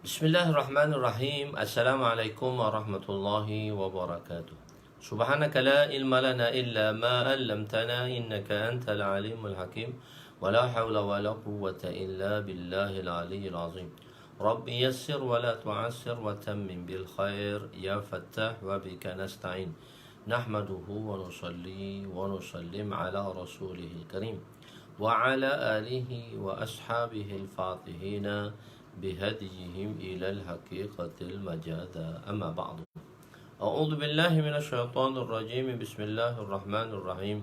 Bismillahirrahmanirrahim. Assalamualaikum warahmatullahi wabarakatuh. Subhanaka la ilma lana illa ma 'allamtana innaka antal alimul hakim. Wa la hawla wa la quwwata illa billahil aliyyil azim. Rabbi yassir wa la tu'assir wa tammim bil khair ya fattah wa bika nasta'in. Nahmaduhu wa nusalli wa nusallim ala rasulihil karim wa ala alihi wa ashabihi al-fatihina بهديهم إلى الحقيقة المجادة أما بعد أعوذ بالله من الشيطان الرجيم بسم الله الرحمن الرحيم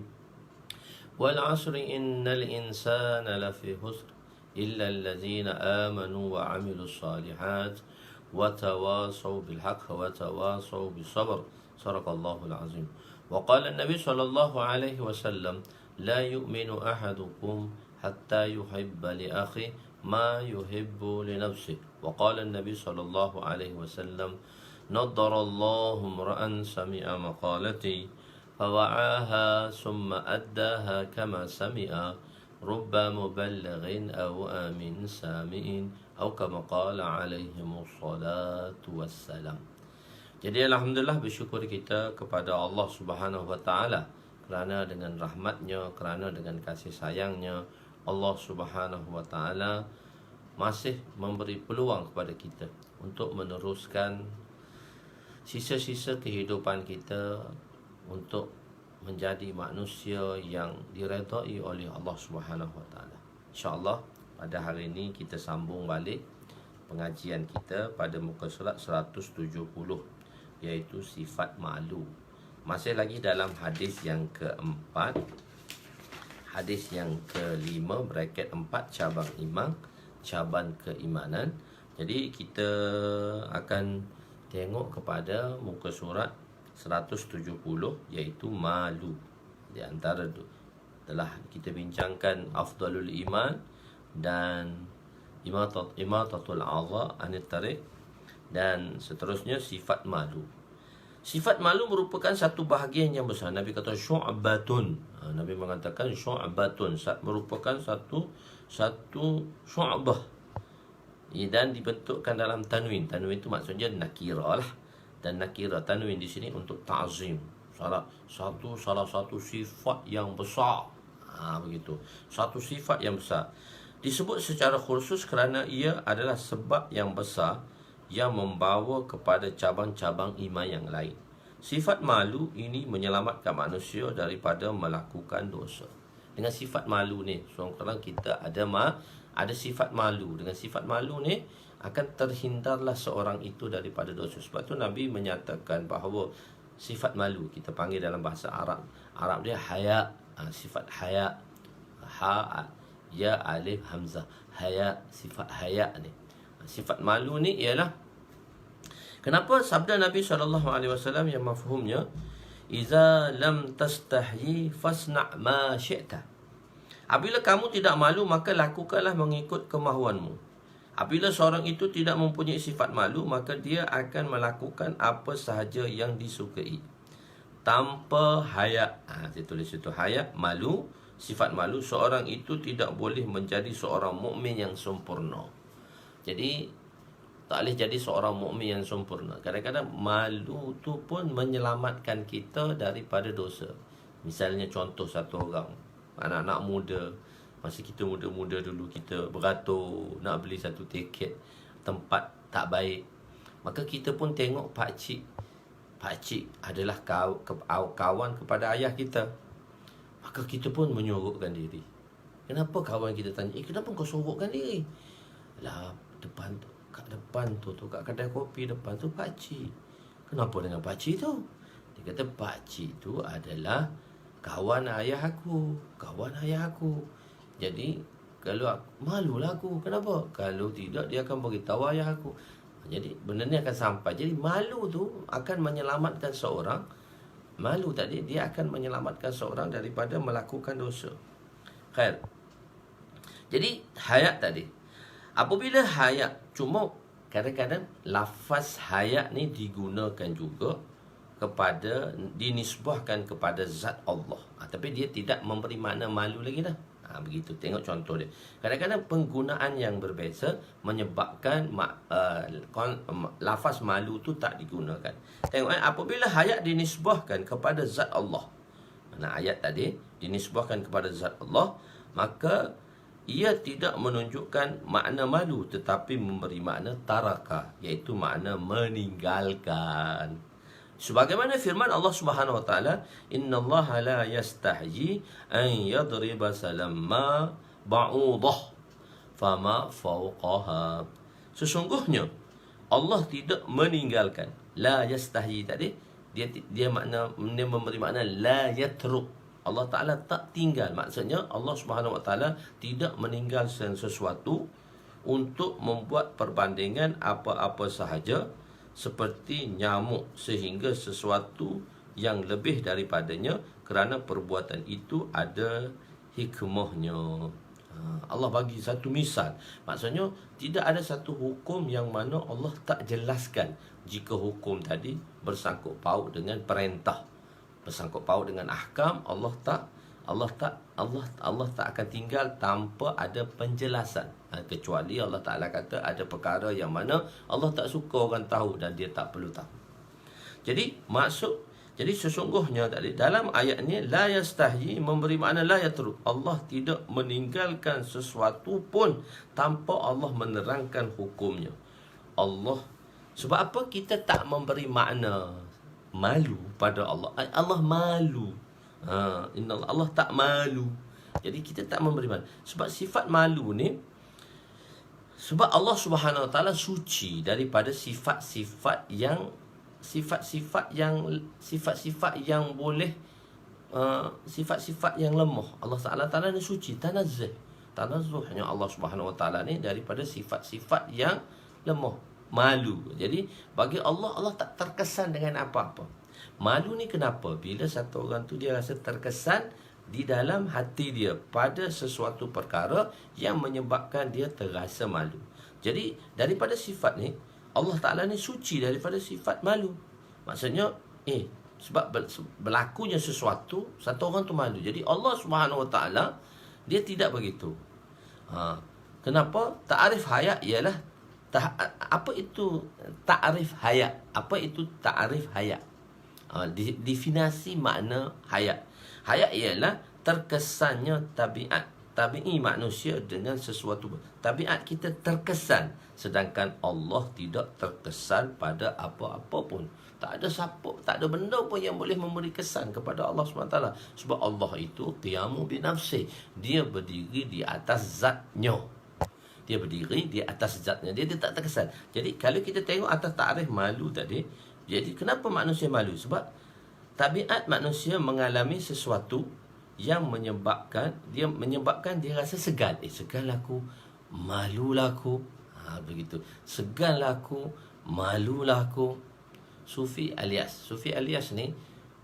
والعصر إن الإنسان لفي خسر إلا الذين آمنوا وعملوا الصالحات وتواصوا بالحق وتواصوا بالصبر صدق الله العظيم وقال النبي صلى الله عليه وسلم لا يؤمن أحدكم حتى يحب لأخيه ما يحب لنفسه وقال النبي صلى الله عليه وسلم نضر الله امرأ سمع مقالتي فوعاها ثم أداها كما سمع رب مبلغ أو آمن سامع أو كما قال عليهم الصلاة والسلام. Jadi alhamdulillah bersyukur kita kepada Allah Subhanahu wa taala kerana dengan rahmatnya, kerana dengan kasih sayangnya Allah Subhanahu wa taala masih memberi peluang kepada kita untuk meneruskan sisa-sisa kehidupan kita untuk menjadi manusia yang diredai oleh Allah Subhanahu wa taala. Insya-Allah pada hari ini kita sambung balik pengajian kita pada muka surat 170 iaitu sifat malu. Masih lagi dalam hadis yang keempat. Hadis yang kelima bracket 4 cabang iman, cabang keimanan. Jadi kita akan tengok kepada muka surat 170 iaitu malu. Di antara itu telah kita bincangkan afdalul iman dan imatatul adha anit tariq dan seterusnya sifat malu. Sifat malu merupakan satu bahagian yang besar. Nabi kata syu'batun. Nabi mengatakan syu'batun merupakan satu syu'bah. Dan dibentukkan dalam tanwin. Tanwin itu maksudnya nakirah lah. Dan nakirah tanwin di sini untuk ta'zim. Salah satu sifat yang besar. Begitu. Satu sifat yang besar. Disebut secara khusus kerana ia adalah sebab yang besar yang membawa kepada cabang-cabang iman yang lain. Sifat malu ini menyelamatkan manusia daripada melakukan dosa. Dengan sifat malu ni, seorang kita ada sifat malu. Dengan sifat malu ni akan terhindarlah seorang itu daripada dosa. Sebab tu Nabi menyatakan bahawa sifat malu kita panggil dalam bahasa Arab. Arab dia haya, sifat haya. Ya alif hamzah. Haya, sifat haya ni. Sifat malu ni ialah kenapa sabda Nabi SAW yang mafhumnya iza lam tastahyi fasna' ma syi'ta. Apabila kamu tidak malu maka lakukanlah mengikut kemahuanmu. Apabila seorang itu tidak mempunyai sifat malu maka dia akan melakukan apa sahaja yang disukai tanpa haya. Saya tulis itu haya, malu, sifat malu. Seorang itu tidak boleh menjadi seorang mukmin yang sempurna. Jadi tak boleh jadi seorang mukmin yang sempurna. Kadang-kadang malu tu pun menyelamatkan kita daripada dosa. Misalnya contoh satu orang, anak-anak muda, masa kita muda-muda dulu kita beratur nak beli satu tiket tempat tak baik. Maka kita pun tengok pakcik. Pakcik adalah kawan kepada ayah kita. Maka kita pun menyorokkan diri. Kenapa kawan kita tanya, kenapa kau sorokkan diri? Lah, kat depan tu kat kedai kopi depan tu pakcik. Kenapa dengan pakcik tu? Dia kata pakcik tu adalah kawan ayah aku. Jadi kalau malulah aku. Kenapa? Kalau tidak dia akan beritahu ayah aku. Jadi benda ni akan sampai. Jadi malu tu akan menyelamatkan seorang. Malu tadi dia akan menyelamatkan seorang daripada melakukan dosa. Khair. Jadi hayat tadi. Apabila hayat, cuma kadang-kadang lafaz hayat ni digunakan juga dinisbahkan kepada zat Allah. Tapi dia tidak memberi makna malu lagi dah. Begitu, tengok contoh dia. Kadang-kadang penggunaan yang berbeza menyebabkan lafaz malu tu tak digunakan. Tengok apabila hayat dinisbahkan kepada zat Allah. Ayat tadi dinisbahkan kepada zat Allah, maka ia tidak menunjukkan makna malu tetapi memberi makna taraka, iaitu makna meninggalkan. Sebagaimana firman Allah Subhanahu wa taala, "Innallaha la yastahyi an yadriba salamma ba'udah fama fawqaha." Sesungguhnya Allah tidak meninggalkan. La yastahyi tadi dia memberi makna la yatruk. Allah Ta'ala tak tinggal. Maksudnya Allah Subhanahu Wa Ta'ala tidak meninggalkan sesuatu untuk membuat perbandingan apa-apa sahaja seperti nyamuk, sehingga sesuatu yang lebih daripadanya, kerana perbuatan itu ada hikmahnya. Allah bagi satu misal. Maksudnya tidak ada satu hukum yang mana Allah tak jelaskan jika hukum tadi bersangkut paut dengan perintah, bersangkut paut dengan ahkam. Allah tak akan tinggal tanpa ada penjelasan. Kecuali Allah Ta'ala kata ada perkara yang mana Allah tak suka orang tahu dan dia tak perlu tahu. Jadi sesungguhnya tadi dalam ayat ni la yastahyi memberi makna la yatruk. Allah tidak meninggalkan sesuatu pun tanpa Allah menerangkan hukumnya. Sebab apa kita tak memberi makna malu pada Allah? Allah malu. Allah tak malu. Jadi kita tak memberi malu. Sebab sifat malu ni, sebab Allah Subhanahu Wa Taala suci daripada sifat-sifat yang boleh sifat-sifat yang lemah. Allah Taala ni suci, tanazzuhnya Allah Subhanahu Wa Taala ni daripada sifat-sifat yang lemah, malu. Jadi bagi Allah tak terkesan dengan apa-apa. Malu ni kenapa? Bila satu orang tu dia rasa terkesan di dalam hati dia pada sesuatu perkara yang menyebabkan dia terasa malu. Jadi daripada sifat ni, Allah Ta'ala ni suci daripada sifat malu. Maksudnya sebab berlakunya sesuatu, satu orang tu malu. Jadi Allah Subhanahu Wa Ta'ala dia tidak begitu. Kenapa? Ta'arif hayat ialah apa itu ta'arif hayat? Apa itu ta'arif hayat? Definisi makna hayat. Hayat ialah terkesannya tabi'i manusia dengan sesuatu. Tabiat kita terkesan, sedangkan Allah tidak terkesan pada apa-apa pun. Tak ada siapa, tak ada benda pun yang boleh memberi kesan kepada Allah SWT. Sebab Allah itu qiyamu binafsi. Dia berdiri di atas zatnya. Dia berdiri di atas zatnya. Dia tak terkesan. Jadi kalau kita tengok atas ta'rif malu tadi, jadi kenapa manusia malu? Sebab tabiat manusia mengalami sesuatu yang menyebabkan dia rasa segan. Segan aku, malu lah aku. Begitu. Segan lah aku, malu lah aku. Sufi Alias ni,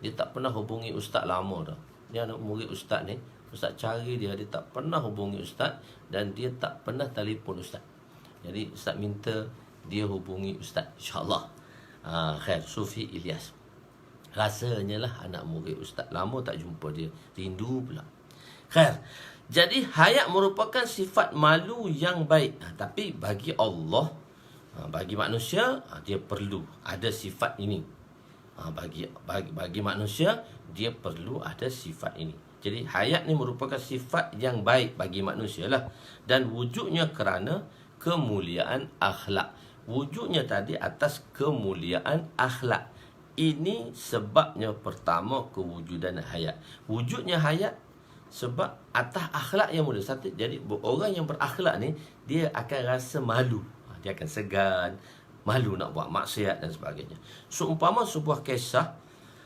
dia tak pernah hubungi ustaz lama dah. Dia anak murid ustaz ni. Ustaz cari dia tak pernah hubungi ustaz, dan dia tak pernah telefon ustaz. Jadi ustaz minta dia hubungi ustaz, insyaAllah. Khair, Sufi Ilyas. Rasanya lah anak murid ustaz lama tak jumpa dia, rindu pula. Khair. Jadi hayat merupakan sifat malu yang baik. Tapi bagi Allah, bagi manusia, dia perlu ada sifat ini. Bagi manusia, dia perlu ada sifat ini. Jadi hayat ni merupakan sifat yang baik bagi manusia lah. Dan wujudnya kerana kemuliaan akhlak. Wujudnya tadi atas kemuliaan akhlak. Ini sebabnya pertama kewujudan hayat. Wujudnya hayat sebab atas akhlak yang mulia. Jadi orang yang berakhlak ni, dia akan rasa malu. Dia akan segan, malu nak buat maksiat dan sebagainya. Seumpama sebuah kisah,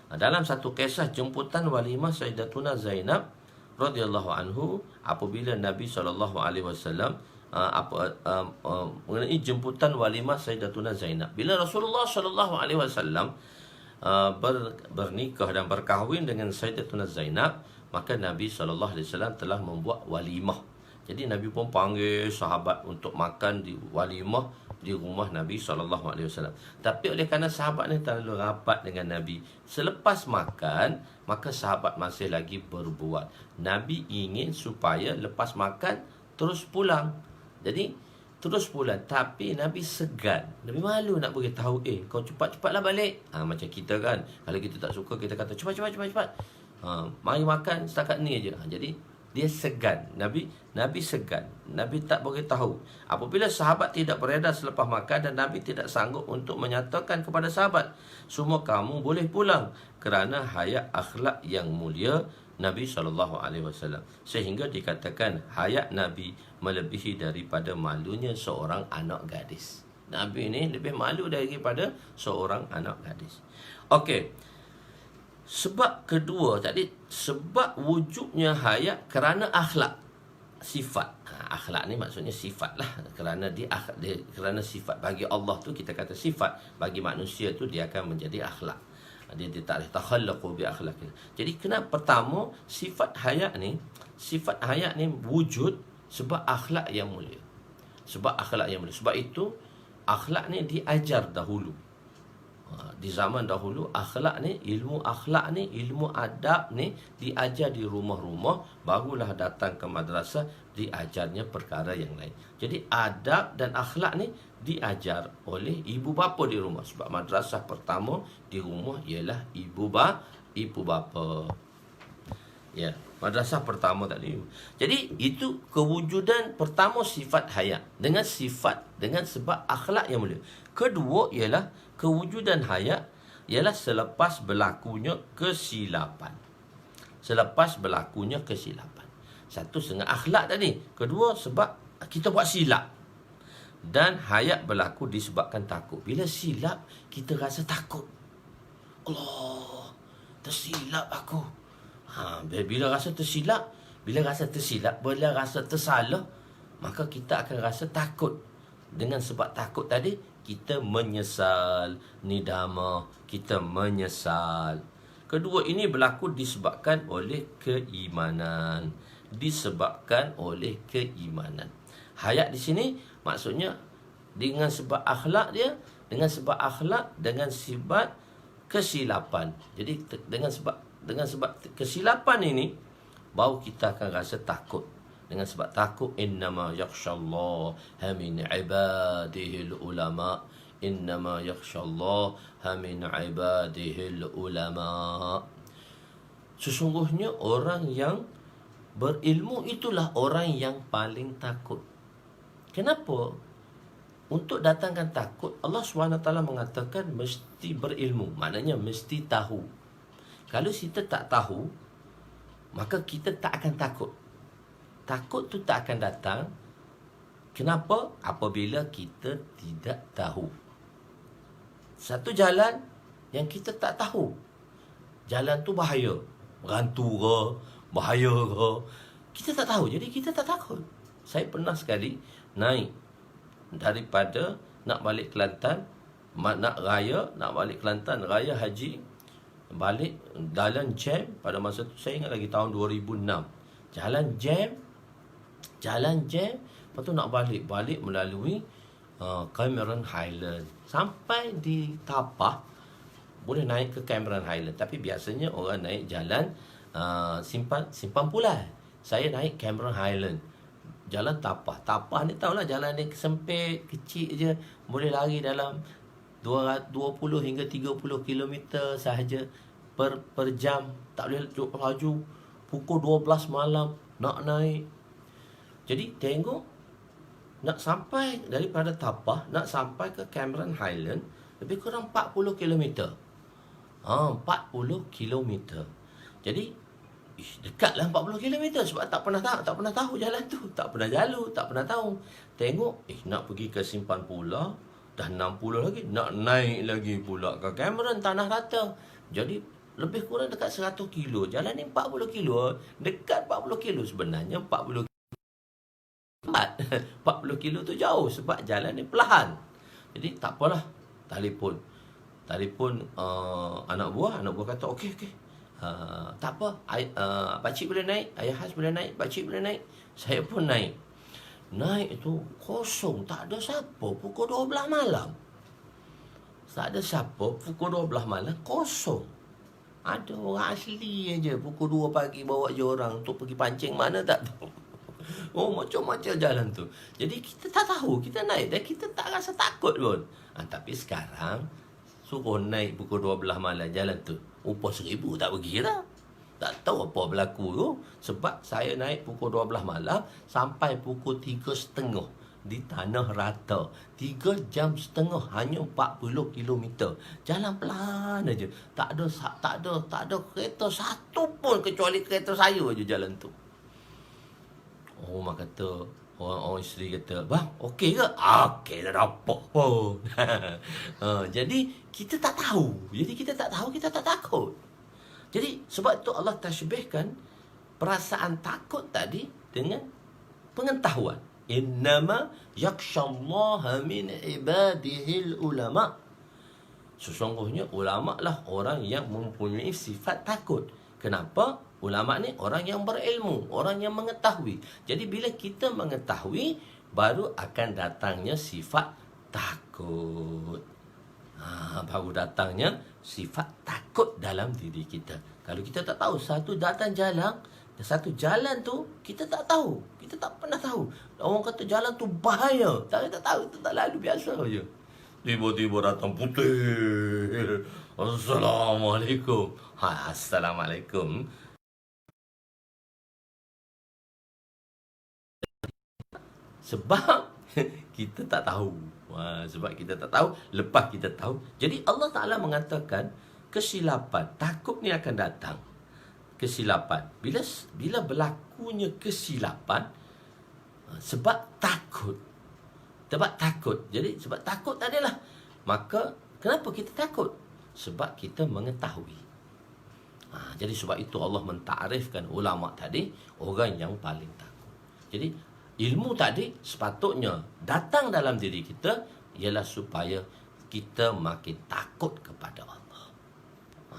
dalam satu kisah jemputan walimah Sayyidatuna Zainab radhiyallahu anhu, apabila Nabi SAW mengenai jemputan walimah Sayyidatuna Zainab. Bila Rasulullah SAW bernikah dan berkahwin dengan Sayyidatuna Zainab, maka Nabi SAW telah membuat walimah. Jadi Nabi pun panggil sahabat untuk makan di walimah di rumah Nabi SAW. Tapi oleh kerana sahabat ni terlalu rapat dengan Nabi, selepas makan, maka sahabat masih lagi berbuat. Nabi ingin supaya lepas makan terus pulang. Jadi terus pulang, tapi Nabi segan. Nabi malu nak beritahu, kau cepat-cepatlah balik. Macam kita kan, kalau kita tak suka, kita kata cepat. Mari makan setakat ni aja. Jadi dia segan. Nabi segan. Nabi tak beritahu. Apabila sahabat tidak beredar selepas makan dan Nabi tidak sanggup untuk menyatakan kepada sahabat, semua kamu boleh pulang, kerana hayat akhlak yang mulia Nabi SAW. Sehingga dikatakan hayat Nabi melebihi daripada malunya seorang anak gadis. Nabi ni lebih malu daripada seorang anak gadis. Okey. Sebab kedua tadi, sebab wujudnya hayat kerana akhlak, sifat. Akhlak ni maksudnya sifat lah. Kerana kerana sifat. Bagi Allah tu kita kata sifat. Bagi manusia tu dia akan menjadi akhlak. Dia tak boleh takhallaqu bi akhlaq. Jadi kenapa pertama sifat hayat ni wujud sebab akhlak yang mulia. Sebab itu akhlak ni diajar dahulu. Di zaman dahulu akhlak ni, ilmu adab ni diajar di rumah-rumah, barulah datang ke madrasah diajarnya perkara yang lain. Jadi adab dan akhlak ni diajar oleh ibu bapa di rumah, sebab madrasah pertama di rumah ialah ibu bapa. Ya, madrasah pertama tadi. Jadi itu kewujudan pertama sifat hayat dengan sebab akhlak yang mulia. Kedua ialah kewujudan hayat ialah selepas berlakunya kesilapan. Satu dengan akhlak tadi. Kedua sebab kita buat silap. Dan hayat berlaku disebabkan takut. Bila silap kita rasa takut. Allah, tersilap aku. Bila rasa tersilap, bila rasa tersalah, maka kita akan rasa takut. Dengan sebab takut tadi, kita menyesal, nidama, kita menyesal. Kedua ini berlaku disebabkan oleh keimanan. Hayat di sini maksudnya dengan sebab akhlak dia, dengan sifat kesilapan. Jadi dengan sebab kesilapan ini baru kita akan rasa takut. Dengan sebab takut, innama yakhshallaha min ibadihil ulama. Sesungguhnya orang yang berilmu itulah orang yang paling takut. Kenapa? Untuk datangkan takut, Allah SWT mengatakan mesti berilmu. Maknanya mesti tahu. Kalau kita tak tahu, maka kita tak akan takut. Takut tu tak akan datang. Kenapa? Apabila kita tidak tahu. Satu jalan yang kita tak tahu, jalan tu bahaya, berantu ke, bahaya ke, kita tak tahu, jadi kita tak takut. Saya pernah sekali naik daripada nak balik Kelantan, nak balik Kelantan raya haji, balik jalan jam. Pada masa tu saya ingat lagi tahun 2006. Jalan jam. Lepas tu nak balik melalui Cameron Highland. Sampai di Tapah boleh naik ke Cameron Highland. Tapi biasanya orang naik jalan Simpang Pulai. Saya naik Cameron Highland, jalan Tapah. Tapah ni tahulah jalan ni sempit, kecil je. Boleh lari dalam 20 hingga 30 km sahaja per jam. Tak boleh laju. Pukul 12 malam nak naik. Jadi tengok, nak sampai daripada Tapah, nak sampai ke Cameron Highland lebih kurang 40 km. 40 km. Jadi dekatlah 40 km sebab tak pernah tahu jalan tu, tak pernah jalan, tak pernah tahu. Tengok, nak pergi ke Simpang Pula dah 60 lagi, nak naik lagi pula ke Cameron Tanah Rata. Jadi lebih kurang dekat 100 kilo. Jalan ni 40 kilo, dekat 40 kilo sebenarnya 40 kilo tu jauh sebab jalan ni perlahan. Jadi tak apalah, telefon anak buah kata okey. Tak apa, pakcik boleh naik, ayah Has boleh naik, pakcik boleh naik. Saya pun naik. Naik tu kosong, tak ada siapa pukul 12 malam. Tak ada siapa pukul 12 malam, kosong. Ada orang asli aja pukul 2 pagi bawa je orang untuk pergi pancing mana tak tahu. Oh, macam-macam jalan tu. Jadi kita tak tahu, kita naik dan kita tak rasa takut pun. Tapi sekarang suruh naik pukul 12 malam jalan tu, upah 1,000 tak pergi dah. Tak tahu apa berlaku tu. Sebab saya naik pukul 12 malam sampai pukul 3.30 di tanah rata. 3 jam setengah, hanya 40 km. Jalan pelan aja. Tak ada kereta satu pun kecuali kereta saya je jalan tu. Oh, mak kata, orang isteri kata, bang, okey ke? Okey, tak ada apa pun. Jadi, kita tak tahu. Jadi, kita tak tahu, kita tak takut. Jadi, sebab itu Allah tashbihkan perasaan takut tadi dengan pengetahuan. Innama yakshallaha min ibadihil ulama. Sesungguhnya ulama lah orang yang mempunyai sifat takut. Kenapa? Ulama ni orang yang berilmu, orang yang mengetahui. Jadi bila kita mengetahui, baru akan datangnya sifat takut. Baru datangnya sifat takut dalam diri kita. Kalau kita tak tahu, satu jalan tu kita tak tahu. Kita tak pernah tahu. Orang kata jalan tu bahaya. Tak tahu, kita tak lalu biasa je. Tiba-tiba datang putih. Assalamualaikum. Assalamualaikum. Sebab kita tak tahu. Sebab kita tak tahu, lepas kita tahu. Jadi Allah Ta'ala mengatakan kesilapan, takut ni akan datang. Kesilapan. Bila berlakunya kesilapan, sebab takut. Sebab takut. Jadi sebab takut tadilah. Maka kenapa kita takut? Sebab kita mengetahui. Jadi sebab itu Allah mentarifkan ulama tadi orang yang paling takut. Jadi ilmu tadi sepatutnya datang dalam diri kita ialah supaya kita makin takut kepada Allah.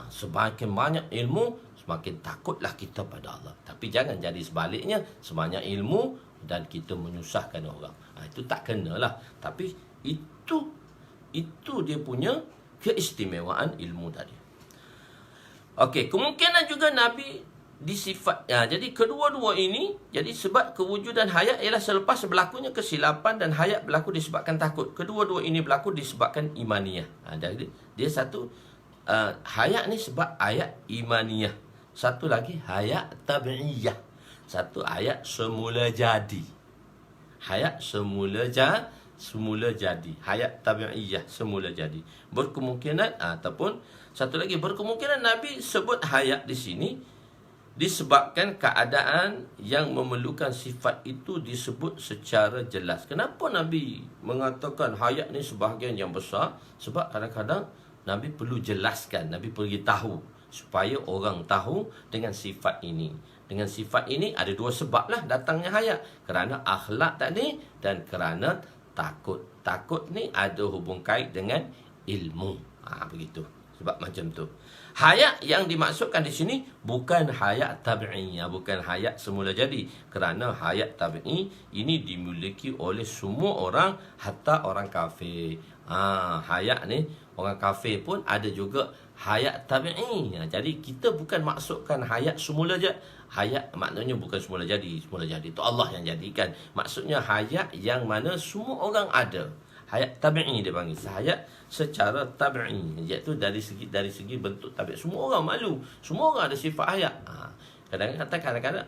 Semakin banyak ilmu, semakin takutlah kita pada Allah. Tapi jangan jadi sebaliknya, sebanyak ilmu dan kita menyusahkan orang. Itu tak kenalah. Tapi itu dia punya keistimewaan ilmu tadi. Okey, kemungkinan juga Nabi disifat. Jadi kedua-dua ini, jadi sebab kewujudan hayat ialah selepas berlakunya kesilapan dan hayat berlaku disebabkan takut. Kedua-dua ini berlaku disebabkan imaniyah. Jadi dia satu hayat ni sebab ayat imaniyah. Satu lagi hayat tabi'iyah. Satu ayat semula jadi. Hayat semula jadi. Hayat tabi'iyah semula jadi. Berkemungkinan ataupun satu lagi berkemungkinan Nabi sebut hayat di sini disebabkan keadaan yang memerlukan sifat itu disebut secara jelas. Kenapa Nabi mengatakan hayat ni sebahagian yang besar? Sebab kadang-kadang Nabi perlu jelaskan, Nabi perlu tahu supaya orang tahu dengan sifat ini. Dengan sifat ini ada dua sebab lah datangnya hayat. Kerana akhlak tadi dan kerana takut. Takut ni ada hubung kait dengan ilmu. Begitu. Sebab macam tu. Hayat yang dimaksudkan di sini bukan hayat tabi'iyah, bukan hayat semula jadi. Kerana hayat tabi'i ini dimiliki oleh semua orang, hatta orang kafir. Hayat ni orang kafir pun ada juga hayat tabi'i. Jadi kita bukan maksudkan hayat semula je. Hayat maknanya bukan semula jadi. Semula jadi itu Allah yang jadikan. Maksudnya hayat yang mana semua orang ada. Hayat tabi'i dia panggil. Hayat secara tabi'i, iaitu dari segi bentuk tabi'i. Semua orang malu. Semua orang ada sifat hayat. Kadang-kadang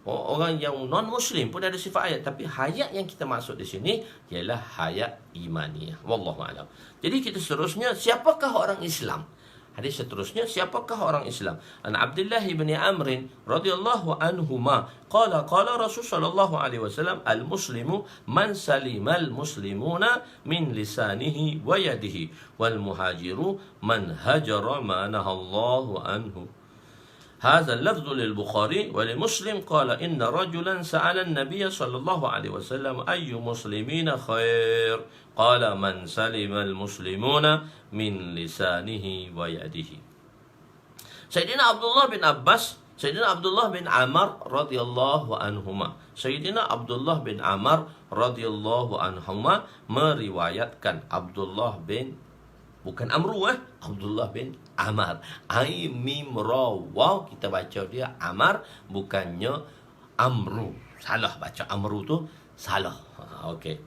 orang yang non-Muslim pun ada sifat hayat. Tapi hayat yang kita maksud di sini ialah hayat imaniyah. Wallahu a'lam. Jadi kita seterusnya, siapakah orang Islam? Hadis seterusnya, siapakah orang Islam? An Abdullah bin Amr radhiyallahu anhuma qala Rasul sallallahu alaihi wasallam al-muslimu man salimal muslimuna min lisanihi wa yadihi wal muhajiru man hajara ma nahallahu anhu. هذا اللفظ للبخاري ولمسلم قال إن رجلا سأل النبي صلى الله عليه وسلم أي مسلمين خير قال من سلم المسلمون من لسانه ويده. Sayyidina Abdullah bin Abbas, Sayyidina Abdullah bin Amr radhiyallahu anhuma. Sayyidina Abdullah bin Amr radhiyallahu anhuma meriwayatkan Abdullah bin, bukan Amru, Abdullah bin Amr. Ain mim ra waw, kita baca dia Amr, bukannya Amru. Salah baca Amru tu, salah. Okey.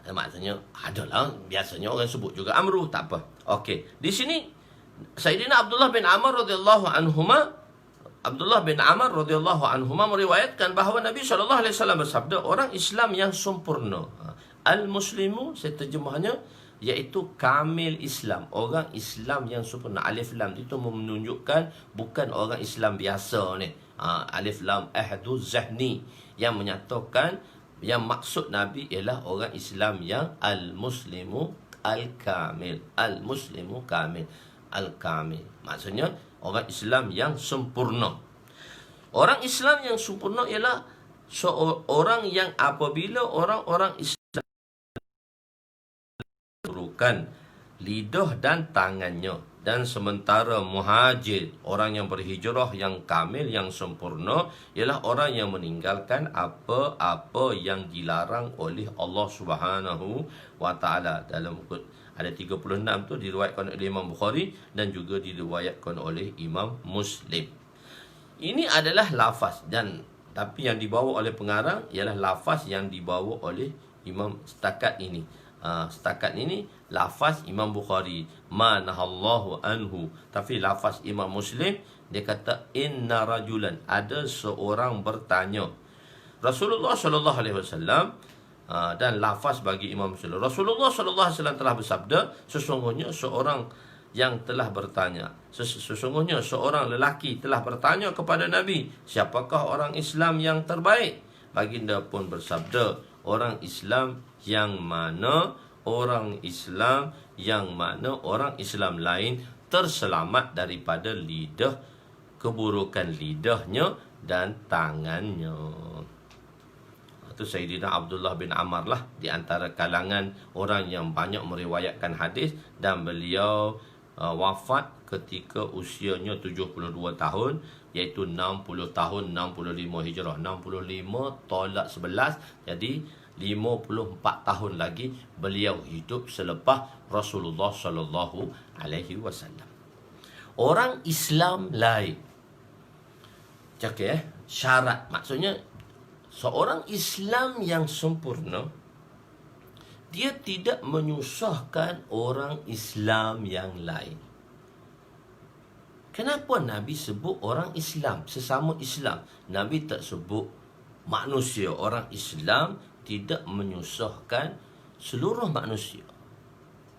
Maksudnya adalah biasanya orang sebut juga Amru, tak apa. Okey. Di sini Sayyidina Abdullah bin Amr radhiyallahu anhuma, Abdullah bin Amr radhiyallahu anhuma meriwayatkan bahawa Nabi SAW bersabda, orang Islam yang sempurna. Al-Muslimu, saya terjemahnya, iaitu kamil Islam. Orang Islam yang sempurna. Alif Lam itu menunjukkan bukan orang Islam biasa ni. Alif Lam ahdu zahni, yang menyatakan, yang maksud Nabi ialah orang Islam yang al-Muslimu al-kamil. Al-Muslimu kamil. Al-kamil. Maksudnya orang Islam yang sempurna. Orang Islam yang sempurna ialah seorang yang apabila orang-orang Islam bukan lidah dan tangannya, dan sementara muhajir, orang yang berhijrah yang kamil, yang sempurna, ialah orang yang meninggalkan apa-apa yang dilarang oleh Allah Subhanahu wa taala. Dalam ada 36 tu diriwayatkan oleh Imam Bukhari dan juga diriwayatkan oleh Imam Muslim. Ini adalah lafaz, dan tapi yang dibawa oleh pengarang ialah lafaz yang dibawa oleh Imam setakat ini. Setakat ini lafaz Imam Bukhari, ma nahallahu anhu. Tapi lafaz Imam Muslim, dia kata inna rajulan, ada seorang bertanya. Rasulullah sallallahu alaihi wasallam, dan lafaz bagi Imam Muslim, Rasulullah sallallahu alaihi wasallam telah bersabda, sesungguhnya seorang yang telah bertanya, sesungguhnya seorang lelaki telah bertanya kepada Nabi, siapakah orang Islam yang terbaik? Baginda pun bersabda, orang Islam yang mana orang Islam lain terselamat daripada lidah, keburukan lidahnya dan tangannya. Itu Sayyidina Abdullah bin Amr lah, di antara kalangan orang yang banyak meriwayatkan hadis, dan beliau wafat ketika usianya 72 tahun, iaitu 60 tahun 65 Hijrah. 65 tolak 11, jadi 54 tahun lagi beliau hidup selepas Rasulullah sallallahu alaihi wasallam. Orang Islam lain, syarat, maksudnya seorang Islam yang sempurna, dia tidak menyusahkan orang Islam yang lain. Kenapa Nabi sebut orang Islam, sesama Islam? Nabi tak sebut manusia. Orang Islam tidak menyusahkan seluruh manusia.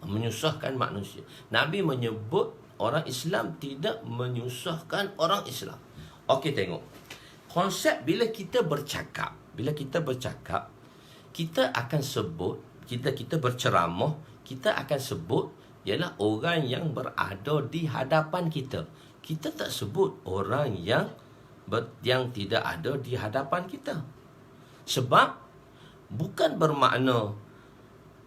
Menyusahkan manusia. Nabi menyebut orang Islam tidak menyusahkan orang Islam. Okey, tengok. Konsep bila kita bercakap, kita akan sebut, kita berceramah, kita akan sebut ialah orang yang berada di hadapan kita. Kita tak sebut orang yang tidak ada di hadapan kita. Sebab bukan bermakna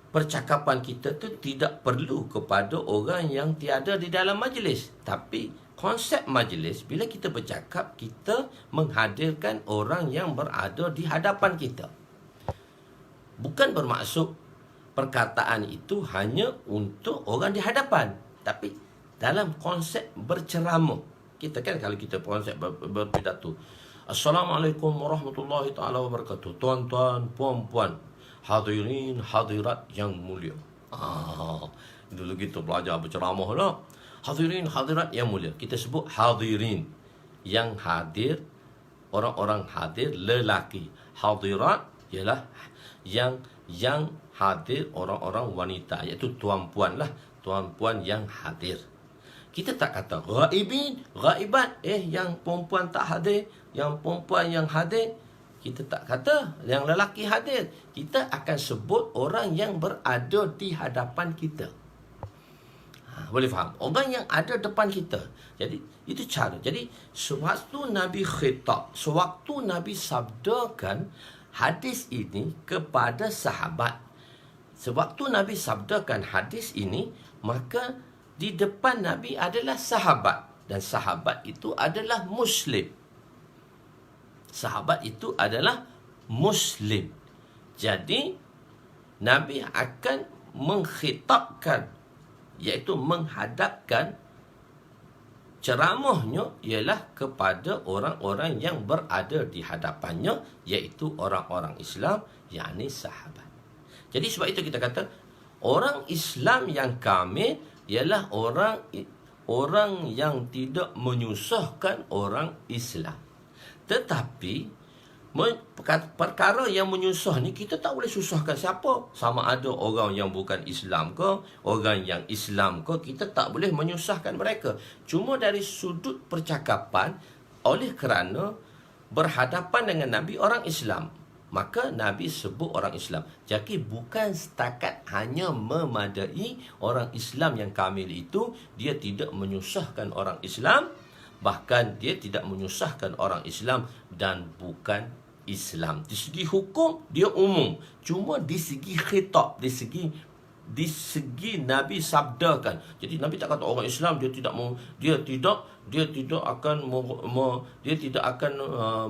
percakapan kita tu tidak perlu kepada orang yang tiada di dalam majlis. Tapi konsep majlis, bila kita bercakap, kita menghadirkan orang yang berada di hadapan kita. Bukan bermaksud perkataan itu hanya untuk orang di hadapan. Tapi dalam konsep berceramah, kita kan kalau kita konsep berpidato, Assalamualaikum warahmatullahi ta'ala wabarakatuh. Tuan-tuan, puan-puan, hadirin, hadirat yang mulia. Dulu kita belajar berceramah lah. Hadirin, hadirat yang mulia. Kita sebut hadirin. Yang hadir, orang-orang hadir, lelaki. Hadirat ialah yang hadir, orang-orang wanita, iaitu tuan-puan lah. Tuan-puan yang hadir. Kita tak kata ghaibin, ghaibat, yang perempuan tak hadir, yang perempuan yang hadir. Kita tak kata yang lelaki hadir. Kita akan sebut orang yang berada di hadapan kita. Boleh faham? Orang yang ada depan kita. Jadi itu cara. Jadi sewaktu Nabi khitab, sewaktu Nabi sabdakan hadis ini kepada sahabat, sewaktu Nabi sabdakan hadis ini, maka di depan Nabi adalah sahabat, dan sahabat itu adalah Muslim. Sahabat itu adalah Muslim. Jadi Nabi akan mengkhitabkan, iaitu menghadapkan ceramahnya ialah kepada orang-orang yang berada di hadapannya, iaitu orang-orang Islam, yakni sahabat. Jadi sebab itu kita kata orang Islam yang kamil ialah orang yang tidak menyusahkan orang Islam. Tetapi perkara yang menyusah ni kita tak boleh susahkan siapa. Sama ada orang yang bukan Islam ke, orang yang Islam ke, kita tak boleh menyusahkan mereka. Cuma dari sudut percakapan, oleh kerana berhadapan dengan Nabi orang Islam, maka Nabi sebut orang Islam. Jadi bukan setakat hanya memadai orang Islam yang kamil itu, dia tidak menyusahkan orang Islam, bahkan dia tidak menyusahkan orang Islam dan bukan Islam. Di segi hukum dia umum, cuma di segi khitab, di segi Nabi sabdakan. Jadi Nabi tak kata orang Islam dia tidak akan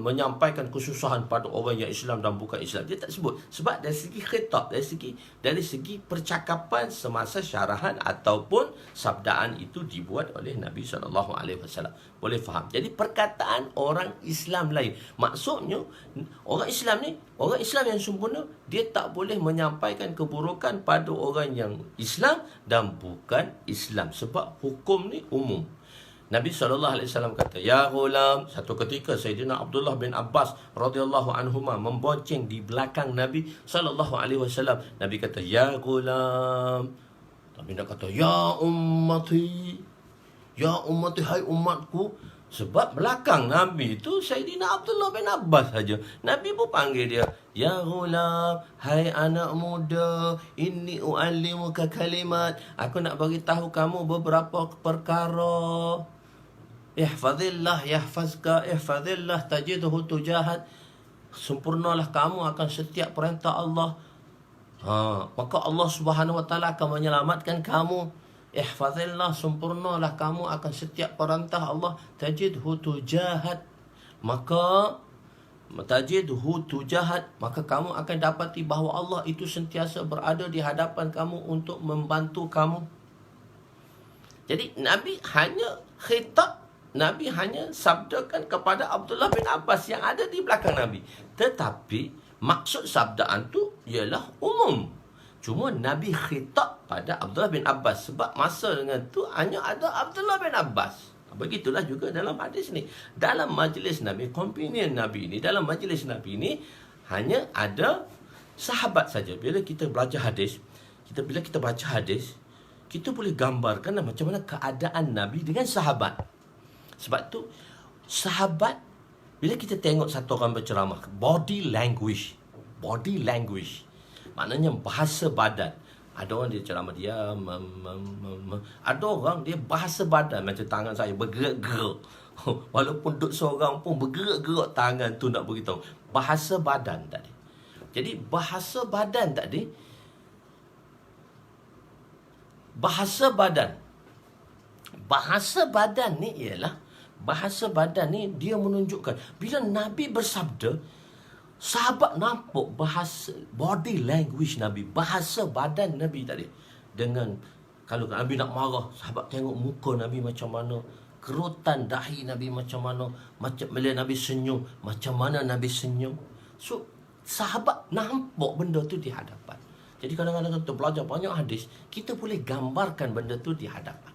menyampaikan kesusahan pada orang yang Islam dan bukan Islam. Dia tak sebut. Sebab dari segi khitab, dari segi percakapan semasa syarahan ataupun sabdaan itu dibuat oleh Nabi SAW. Boleh faham? Jadi perkataan orang Islam lain. Maksudnya orang Islam ni, orang Islam yang sempurna, dia tak boleh menyampaikan keburukan pada orang yang Islam dan bukan Islam. Sebab hukum ni umum. Nabi SAW kata, ya ghulam. Satu ketika Sayyidina Abdullah bin Abbas radhiyallahu anhuma membonceng di belakang Nabi SAW. Nabi kata, ya ghulam. Nabi nak kata, ya ummati, ya ummati, hai umatku. Sebab belakang Nabi itu Sayyidina Abdullah bin Abbas saja. Nabi pun panggil dia, ya ghulam, hai anak muda, inni u'allimuka kalimat. Aku nak bagi tahu kamu beberapa perkara. Ihfazillah yahfazka, ihfazillah tajidhu tujahak. Sempurnalah kamu akan setiap perintah Allah. Maka Allah Subhanahu wa taala akan menyelamatkan kamu. Ihfazillah, sempurnalah kamu akan setiap perintah Allah. Tajidhu tujahak. Maka tajidhu tujahak, maka kamu akan dapati bahawa Allah itu sentiasa berada di hadapan kamu untuk membantu kamu. Jadi Nabi hanya khitab, Nabi hanya sabdakan kepada Abdullah bin Abbas yang ada di belakang Nabi. Tetapi maksud sabdaan tu ialah umum. Cuma Nabi khitab pada Abdullah bin Abbas sebab masa dengan tu hanya ada Abdullah bin Abbas. Begitulah juga dalam hadis ni. Dalam majlis Nabi, companion Nabi ni, dalam majlis Nabi ni hanya ada sahabat saja. Bila kita belajar hadis, bila kita baca hadis, kita boleh gambarkan macam mana keadaan Nabi dengan sahabat. Sebab tu sahabat, bila kita tengok satu orang berceramah, body language, maknanya bahasa badan. Ada orang dia ceramah dia ada orang dia bahasa badan, macam tangan saya bergerak-gerak. Walaupun duduk seorang pun bergerak-gerak tangan tu nak beritahu. Bahasa badan tadi. Jadi bahasa badan tadi, bahasa badan ni ialah, bahasa badan ni dia menunjukkan bila Nabi bersabda, sahabat nampak bahasa body language Nabi, bahasa badan Nabi tadi. Dengan kalau Nabi nak marah, sahabat tengok muka Nabi macam mana, kerutan dahi Nabi macam mana, macam bila Nabi senyum, macam mana Nabi senyum. So sahabat nampak benda tu di hadapan. Jadi kadang-kadang kita belajar banyak hadis, kita boleh gambarkan benda tu di hadapan.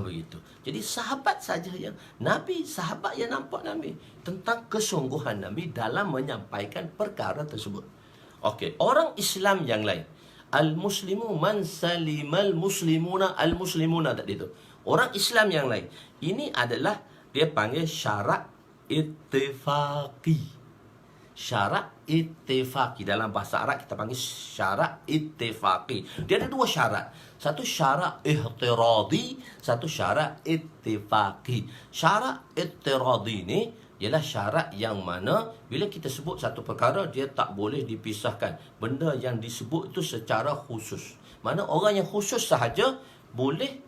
Begitu. Jadi sahabat saja yang Nabi, sahabat yang nampak Nabi, tentang kesungguhan Nabi dalam menyampaikan perkara tersebut. Okey, orang Islam yang lain, al-muslimu man salimal muslimuna al-muslimuna tadi tu. Orang Islam yang lain, ini adalah dia panggil syarat ittifaqi. Syarat ittifaqi, dalam bahasa Arab kita panggil syarat ittifaqi. Dia ada dua syarat. Satu syarat ihtiradi, satu syarat ittifaqi. Syarat ihtiradi ni ialah syarat yang mana bila kita sebut satu perkara, dia tak boleh dipisahkan. Benda yang disebut itu secara khusus. Mana orang yang khusus sahaja boleh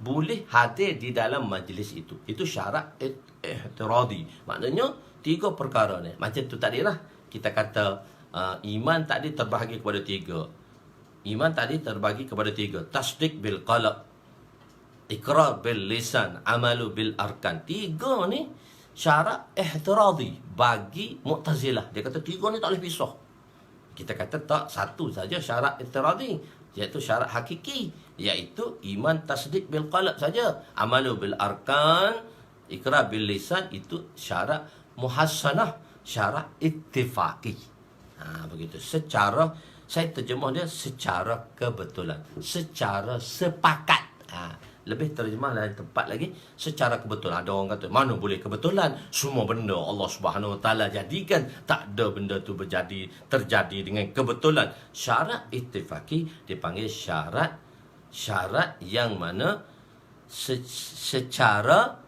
boleh hadir di dalam majlis itu. Itu syarat ihtiradi. Maknanya 3 perkara ni. Macam tu tadi lah. Kita kata iman tadi terbahagi kepada 3. Iman tadi terbahagi kepada 3. Tasdiq bil qalb, iqrar bil lisan, amalu bil arkan. 3 ni syarat ihtiradi bagi Mu'tazilah. Dia kata 3 ni tak boleh pisah. Kita kata tak, 1 saja syarat ihtiradi, iaitu syarat hakiki, iaitu iman tasdiq bil qalb saja. Amalu bil arkan, iqrar bil lisan itu syarat muhassanah, syarat ittifaqi. Begitu. Secara, saya terjemah dia secara kebetulan, secara sepakat. Lebih terjemah lain tempat lagi, secara kebetulan. Ada orang kata, mana boleh kebetulan? Semua benda Allah Subhanahu Wa Taala jadikan. Tak ada benda tu terjadi dengan kebetulan. Syarat ittifaqi dipanggil syarat yang mana secara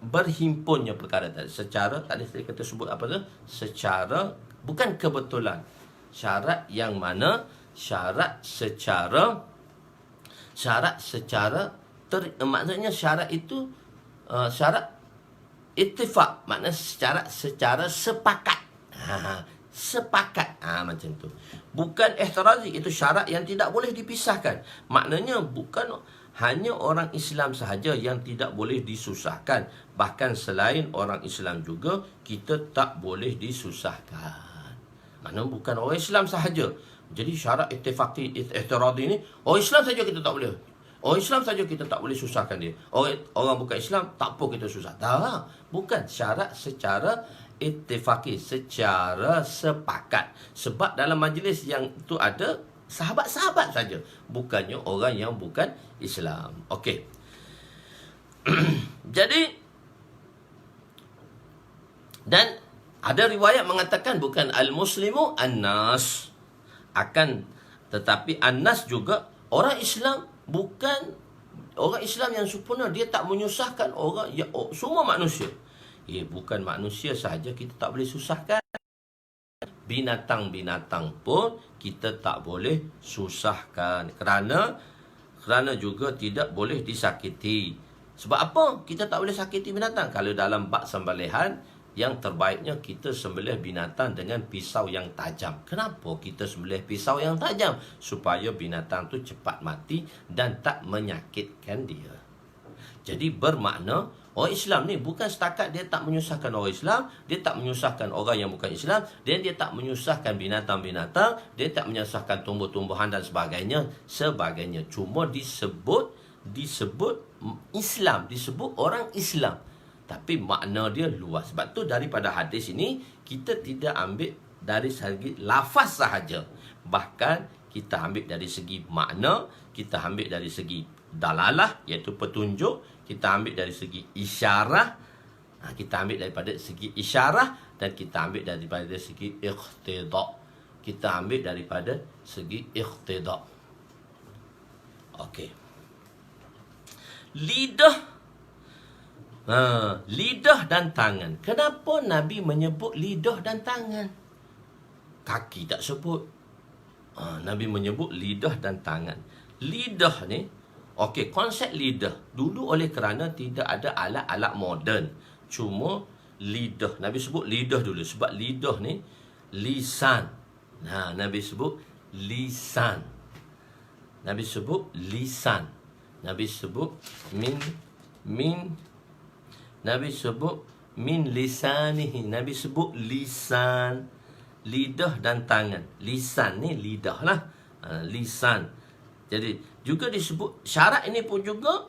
berhimpunnya perkara tadi. Secara, tadi saya kata sebut apa tu? Secara, bukan kebetulan. Syarat yang mana syarat secara maksudnya syarat itu syarat ittifaq, maknanya secara sepakat. Sepakat. Macam tu. Bukan ihtirazi, itu syarat yang tidak boleh dipisahkan. Maknanya bukan hanya orang Islam sahaja yang tidak boleh disusahkan. Bahkan selain orang Islam juga kita tak boleh disusahkan. Maknanya bukan orang Islam sahaja. Jadi syarat ittifaqi ihtiradi ni orang Islam saja kita tak boleh. Orang Islam saja kita tak boleh susahkan dia. Orang bukan Islam tak apa kita susah. Tak, bukan syarat secara ittifaqi, secara sepakat. Sebab dalam majlis yang itu ada sahabat-sahabat saja, bukannya orang yang bukan Islam. Okey. Jadi, dan ada riwayat mengatakan bukan al-muslimu an-nas, akan tetapi an-nas juga orang Islam, bukan orang Islam yang sempurna. Dia tak menyusahkan orang, semua manusia. Bukan manusia sahaja kita tak boleh susahkan. Binatang-binatang pun kita tak boleh susahkan. Kerana juga tidak boleh disakiti. Sebab apa kita tak boleh sakiti binatang? Kalau dalam bab sembelihan, yang terbaiknya kita sembelih binatang dengan pisau yang tajam. Kenapa kita sembelih pisau yang tajam? Supaya binatang tu cepat mati dan tak menyakitkan dia. Jadi bermakna orang Islam ni bukan setakat dia tak menyusahkan orang Islam, dia tak menyusahkan orang yang bukan Islam, dan dia tak menyusahkan binatang-binatang, dia tak menyusahkan tumbuh-tumbuhan dan sebagainya. Cuma disebut Islam, disebut orang Islam. Tapi makna dia luas. Sebab tu daripada hadis ini kita tidak ambil dari segi lafaz sahaja. Bahkan kita ambil dari segi makna, kita ambil dari segi dalalah, iaitu petunjuk, kita ambil dari segi isyarah, kita ambil daripada segi isyarah, dan kita ambil daripada segi iqtida. Kita ambil daripada segi iqtida. Okey. Lidah dan tangan. Kenapa Nabi menyebut lidah dan tangan? Kaki tak sebut. Nabi menyebut lidah dan tangan. Lidah ni, okey, konsep lidah dulu oleh kerana tidak ada alat-alat moden. Cuma lidah, Nabi sebut lidah dulu. Sebab lidah ni lisan. Nabi sebut lisan. Nabi sebut lisan. Nabi sebut Nabi sebut min lisanihi. Nabi sebut lisan. Lidah dan tangan. Lisan ni lidah lah. Lisan. Jadi juga disebut syarat ini pun juga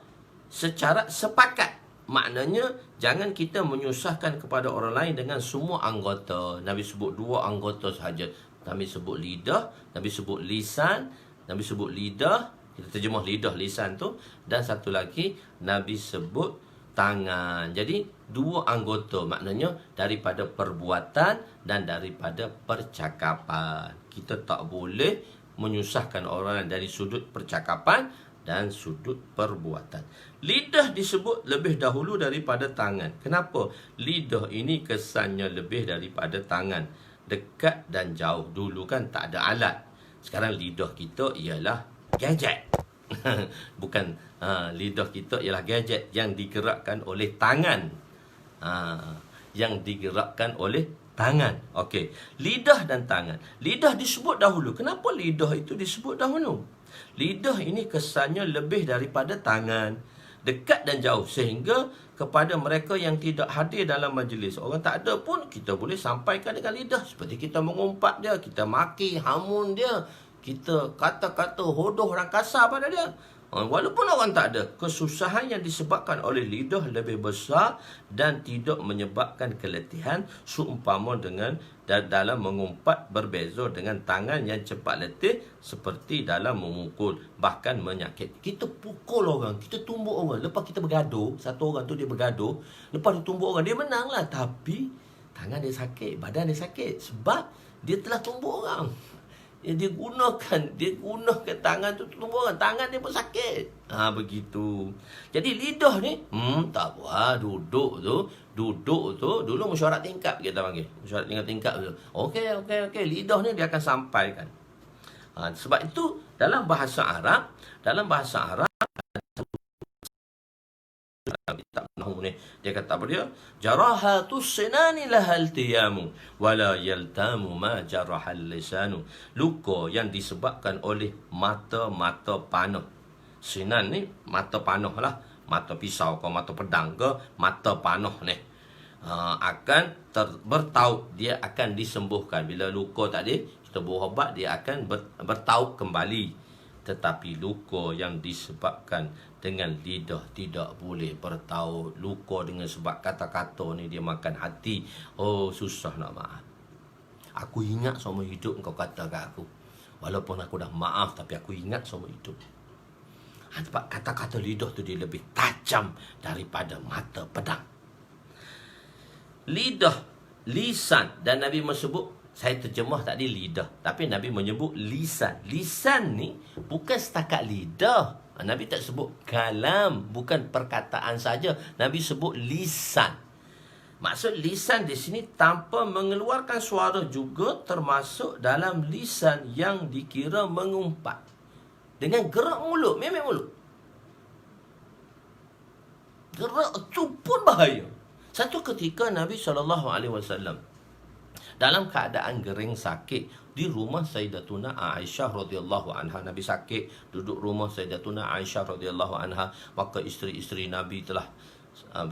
secara sepakat. Maknanya jangan kita menyusahkan kepada orang lain dengan semua anggota. Nabi sebut 2 anggota sahaja. Nabi sebut lidah, Nabi sebut lisan, Nabi sebut lidah. Kita terjemah lidah, lisan tu. Dan satu lagi Nabi sebut tangan. Jadi 2 anggota, maknanya daripada perbuatan dan daripada percakapan. Kita tak boleh menyusahkan orang dari sudut percakapan dan sudut perbuatan. Lidah disebut lebih dahulu daripada tangan. Kenapa? Lidah ini kesannya lebih daripada tangan. Dekat dan jauh. Dulu kan tak ada alat. Sekarang lidah kita ialah gadget. Bukan, lidah kita ialah gadget yang digerakkan oleh tangan. Yang digerakkan oleh tangan. Okey, lidah dan tangan. Lidah disebut dahulu. Kenapa lidah itu disebut dahulu? Lidah ini kesannya lebih daripada tangan, dekat dan jauh, sehingga kepada mereka yang tidak hadir dalam majlis, orang tak ada pun, kita boleh sampaikan dengan lidah. Seperti kita mengumpat dia, kita maki, hamun dia, kita kata-kata hodoh orang kasar pada dia. Walaupun orang tak ada, kesusahan yang disebabkan oleh lidah lebih besar dan tidak menyebabkan keletihan, seumpama dengan dalam mengumpat, berbeza dengan tangan yang cepat letih seperti dalam memukul, bahkan menyakit. Kita pukul orang, kita tumbuk orang, lepas kita bergaduh, satu orang tu dia bergaduh, lepas dia tumbuk orang, dia menang lah, tapi tangan dia sakit, badan dia sakit, sebab dia telah tumbuk orang. Dia gunakan tangan tu tumbuk orang, tangan dia pun sakit. Begitu. Jadi lidah ni tak apa, duduk tu dulu mesyuarat tingkap kita panggil. Mesyuarat tingkap tu. Okey, lidah ni dia akan sampaikan. Sebab itu dalam bahasa Arab kitab Nahwu ni dia kata apa dia? Jarahatus sinani lahal tiyamu wala yaltamu ma jarahal lisanu. Luka yang disebabkan oleh mata panah. Sinan ni mata panah lah, mata pisau ke mata pedang ke mata panah ni. Akan bertaut, dia akan disembuhkan. Bila luka tadi kita berubat, dia akan bertaut kembali. Tetapi luka yang disebabkan dengan lidah tidak boleh bertaut. Luka dengan sebab kata-kata ni dia makan hati. Susah nak maaf. Aku ingat seumur hidup kau kata kat aku. Walaupun aku dah maaf, tapi aku ingat seumur hidup. Sebab kata-kata lidah tu dia lebih tajam daripada mata pedang. Lidah, lisan, dan Nabi menyebut, saya terjemah tadi lidah, tapi Nabi menyebut lisan. Lisan ni bukan setakat lidah. Nabi tak sebut kalam, bukan perkataan saja. Nabi sebut lisan. Maksud lisan di sini tanpa mengeluarkan suara juga termasuk dalam lisan yang dikira mengumpat. Dengan gerak mulut, memang mulut. Gerak tu pun bahaya. Satu ketika Nabi SAW dalam keadaan gering sakit di rumah Sayyidatuna Aisyah radhiyallahu anha. Nabi sakit, duduk rumah Sayyidatuna Aisyah radhiyallahu anha. Maka isteri-isteri Nabi telah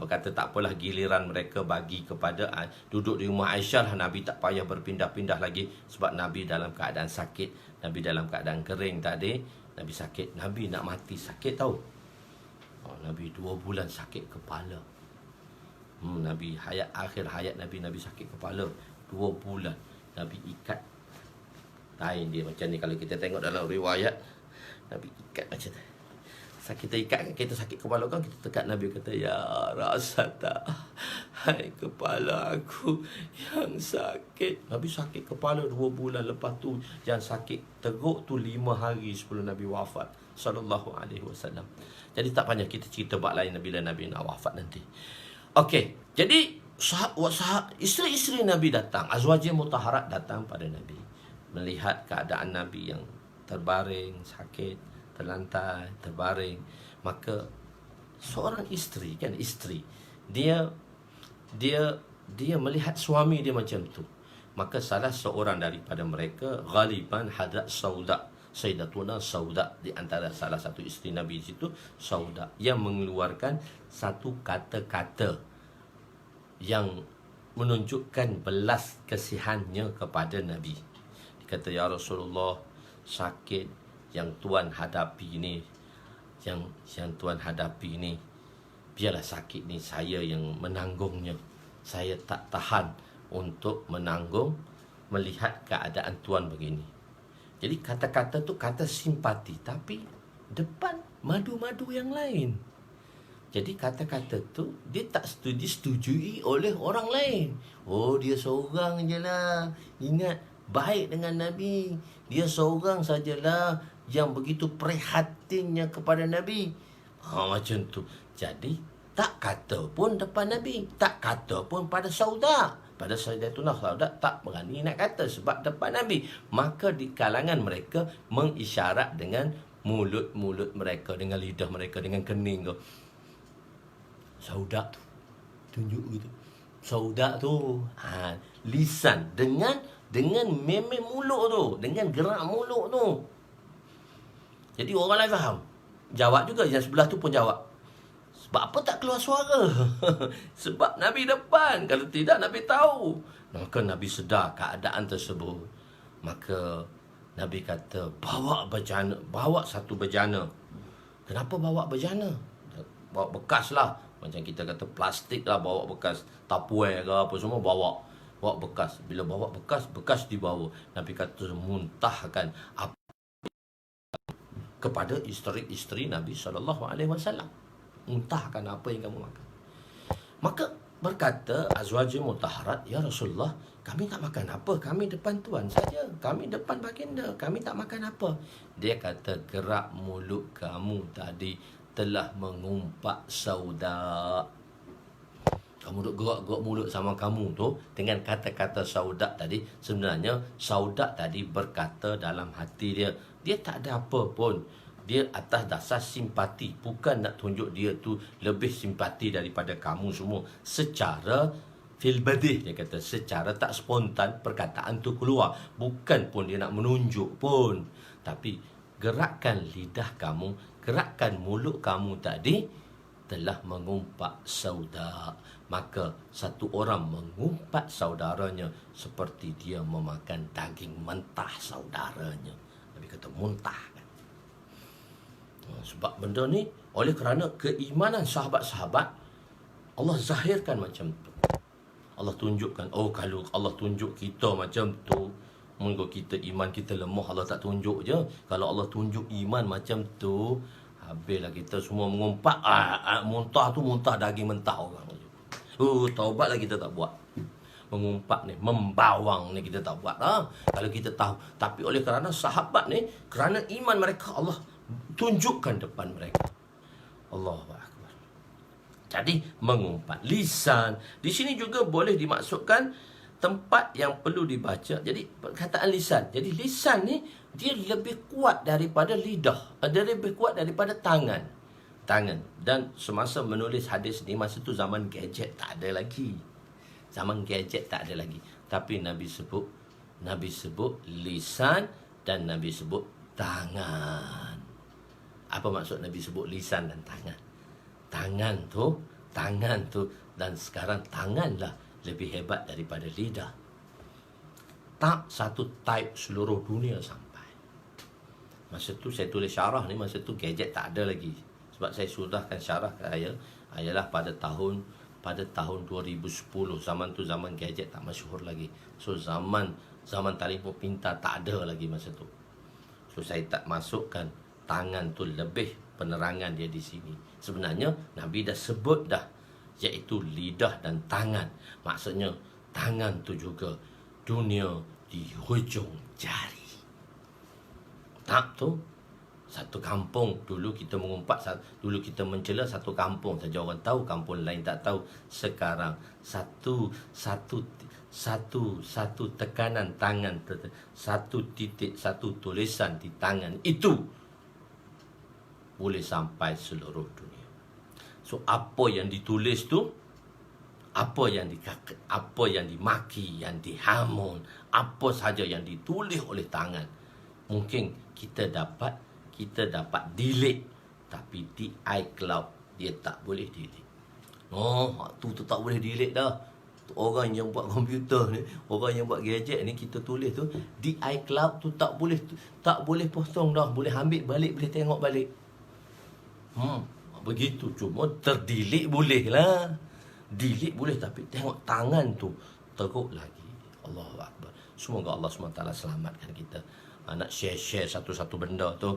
berkata tak apalah, giliran mereka bagi kepada duduk di rumah Aisyah. Nabi tak payah berpindah-pindah lagi sebab Nabi dalam keadaan sakit. Nabi dalam keadaan kering tadi. Nabi sakit, Nabi nak mati sakit tahu. Nabi 2 bulan sakit kepala. Nabi akhir hayat Nabi sakit kepala 2 bulan. Nabi ikat kain dia macam ni. Kalau kita tengok dalam riwayat, Nabi ikat macam ni. Kita ikat, kita sakit kepala kan, kita tekat Nabi kata, ya rasata, hai kepala aku yang sakit. Nabi sakit kepala 2 bulan. Lepas tu yang sakit teruk tu 5 hari sebelum Nabi wafat sallallahu alaihi wasallam. Jadi tak payah kita cerita bab lain bila Nabi nak wafat nanti. Okey, jadi isteri-isteri Nabi datang, azwajil mutahharat datang pada Nabi, melihat keadaan Nabi yang terbaring, sakit, terlantar, terbaring. Maka seorang isteri, dia melihat suami dia macam tu. Maka salah seorang daripada mereka, ghaliban Hadrat Sauda, Sayyidatuna Sauda, di antara salah satu isteri Nabi di situ, Sauda, yang mengeluarkan satu kata-kata yang menunjukkan belas kasihannya kepada Nabi. Dia kata, ya Rasulullah, sakit yang Tuan hadapi ni, yang Tuan hadapi ni, biarlah sakit ni saya yang menanggungnya. Saya tak tahan untuk menanggung melihat keadaan Tuan begini. Jadi kata-kata tu kata simpati, tapi depan madu-madu yang lain. Jadi kata-kata tu dia tak disetujui oleh orang lain. Dia seorang je lah ingat baik dengan Nabi. Dia seorang sajalah yang begitu prihatinnya kepada Nabi. Macam tu. Jadi tak kata pun depan Nabi, tak kata pun pada Sauda. Pada Sayyidatuna Sauda tak berani nak kata sebab depan Nabi. Maka di kalangan mereka mengisyarat dengan mulut mereka dengan lidah mereka dengan kening tu. Saudak tu tunjuk gitu. Saudak tu lisan dengan meme mulut tu, dengan gerak mulut tu. Jadi orang lain faham. Jawab juga, yang sebelah tu pun jawab. Sebab apa tak keluar suara? Sebab Nabi depan. Kalau tidak, Nabi tahu. Maka Nabi sedar keadaan tersebut. Maka Nabi kata, bawa satu bejana. Kenapa bawa bejana? Bawa bekas lah. Macam kita kata plastik lah, bawa bekas. Tupperware ke apa semua, bawa bekas. Bila bawa bekas dibawa. Nabi kata, muntahkan apa kepada isteri-isteri Nabi SAW. Muntahkan apa yang kamu makan. Maka berkata Azwajul Mutahharat, ya Rasulullah, kami tak makan apa, kami depan tuan saja, kami depan baginda, kami tak makan apa. Dia kata, gerak mulut kamu tadi telah mengumpat sauda. Kamu duk gerak-gerak mulut sama kamu tu dengan kata-kata sauda tadi. Sebenarnya sauda tadi berkata dalam hati dia, dia tak ada apa pun. Dia atas dasar simpati. Bukan nak tunjuk dia tu lebih simpati daripada kamu semua. Secara fil badih, dia kata, secara tak spontan perkataan tu keluar. Bukan pun dia nak menunjuk pun. Tapi gerakkan lidah kamu, gerakkan mulut kamu tadi telah mengumpat sauda. Maka satu orang mengumpat saudaranya seperti dia memakan daging mentah saudaranya. Nabi kata muntah. Sebab benda ni oleh kerana keimanan sahabat-sahabat, Allah zahirkan macam tu. Allah tunjukkan, kalau Allah tunjuk kita macam tu, mungkin kita iman kita lemah, Allah tak tunjuk je. Kalau Allah tunjuk iman macam tu, habislah kita semua mengumpat. Muntah tu muntah daging mentah orang. Taubatlah kita tak buat. Mengumpat ni, membawang ni kita tak buat. Kalau kita tahu. Tapi oleh kerana sahabat ni, kerana iman mereka, Allah tunjukkan depan mereka. Allahu Akbar. Jadi mengumpat lisan. Di sini juga boleh dimaksudkan tempat yang perlu dibaca. Jadi perkataan lisan. Jadi lisan ni dia lebih kuat daripada lidah. Dia lebih kuat daripada tangan. Dan semasa menulis hadis ni, masa tu zaman gadget tak ada lagi. Tapi Nabi sebut lisan dan Nabi sebut tangan. Apa maksud Nabi sebut lisan dan tangan? Tangan tu dan sekarang tanganlah lebih hebat daripada lidah. Tak satu type seluruh dunia sampai. Masa tu saya tulis syarah ni, masa tu gadget tak ada lagi. Sebab saya sudahkan syarah ke ayalah pada tahun 2010. Zaman tu zaman gadget tak masyhur lagi. So zaman telefon pintar tak ada lagi masa tu. So saya tak masukkan tangan tu, lebih penerangan dia di sini. Sebenarnya Nabi dah sebut dah, iaitu lidah dan tangan. Maksudnya tangan tu juga dunia di hujung jari. Tak tu satu kampung, dulu kita mengumpat, dulu kita mencela satu kampung saja orang tahu, kampung lain tak tahu. Sekarang satu tekanan tangan, satu titik, satu tulisan di tangan itu boleh sampai seluruh dunia. So apa yang ditulis tu, apa yang dimaki, yang dihamun, apa saja yang ditulis oleh tangan, mungkin kita dapat delete, tapi di iCloud dia tak boleh delete. Tu tak boleh delete dah. Orang yang buat komputer ni, orang yang buat gadget ni, kita tulis tu di iCloud tu tak boleh potong dah. Boleh ambil balik, boleh tengok balik. Begitu. Cuma terdelete boleh lah. Delete boleh, tapi tengok tangan tu teruk lagi. Allahu Akbar. Semoga Allah SWT selamatkan kita. Nak share satu-satu benda tu,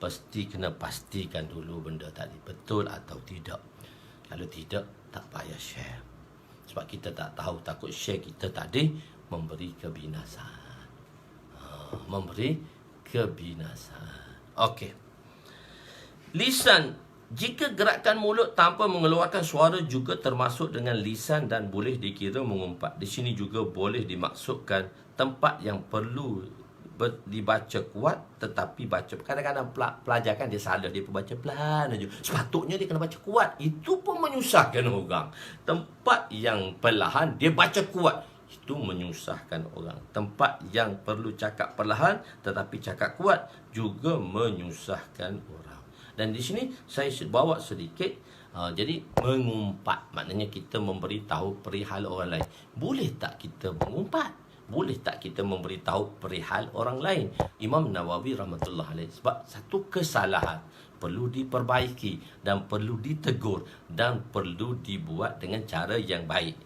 pastikan dulu benda tadi betul atau tidak. Kalau tidak, tak payah share. Sebab kita tak tahu, takut share kita tadi memberi kebinasaan. Okey. Lisan, jika gerakan mulut tanpa mengeluarkan suara juga termasuk dengan lisan dan boleh dikira mengumpat. Di sini juga boleh dimaksudkan tempat yang perlu dibaca kuat tetapi baca, kadang-kadang pelajar kan dia salah, dia baca pelan aja. Sepatutnya dia kena baca kuat. Itu pun menyusahkan orang. Tempat yang perlahan dia baca kuat, itu menyusahkan orang. Tempat yang perlu cakap perlahan tetapi cakap kuat juga menyusahkan orang. Dan di sini saya bawa sedikit, jadi mengumpat, maknanya kita memberitahu perihal orang lain. Boleh tak kita mengumpat? Boleh tak kita memberitahu perihal orang lain? Imam Nawawi rahmatullah alaih, sebab satu kesalahan perlu diperbaiki dan perlu ditegur dan perlu dibuat dengan cara yang baik.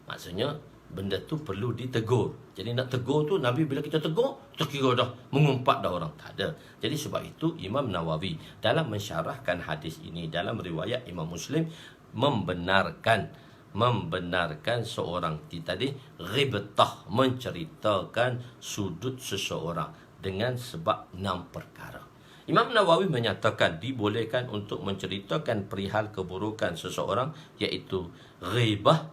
Maksudnya benda tu perlu ditegur. Jadi nak tegur tu, Nabi bila kita tegur, terkira dah mengumpat dah orang. Tak ada. Jadi sebab itu Imam Nawawi dalam mensyarahkan hadis ini, dalam riwayat Imam Muslim, membenarkan seorang tadi ghibtah, menceritakan sudut seseorang dengan sebab 6 perkara. Imam Nawawi menyatakan dibolehkan untuk menceritakan perihal keburukan seseorang, iaitu ghibah,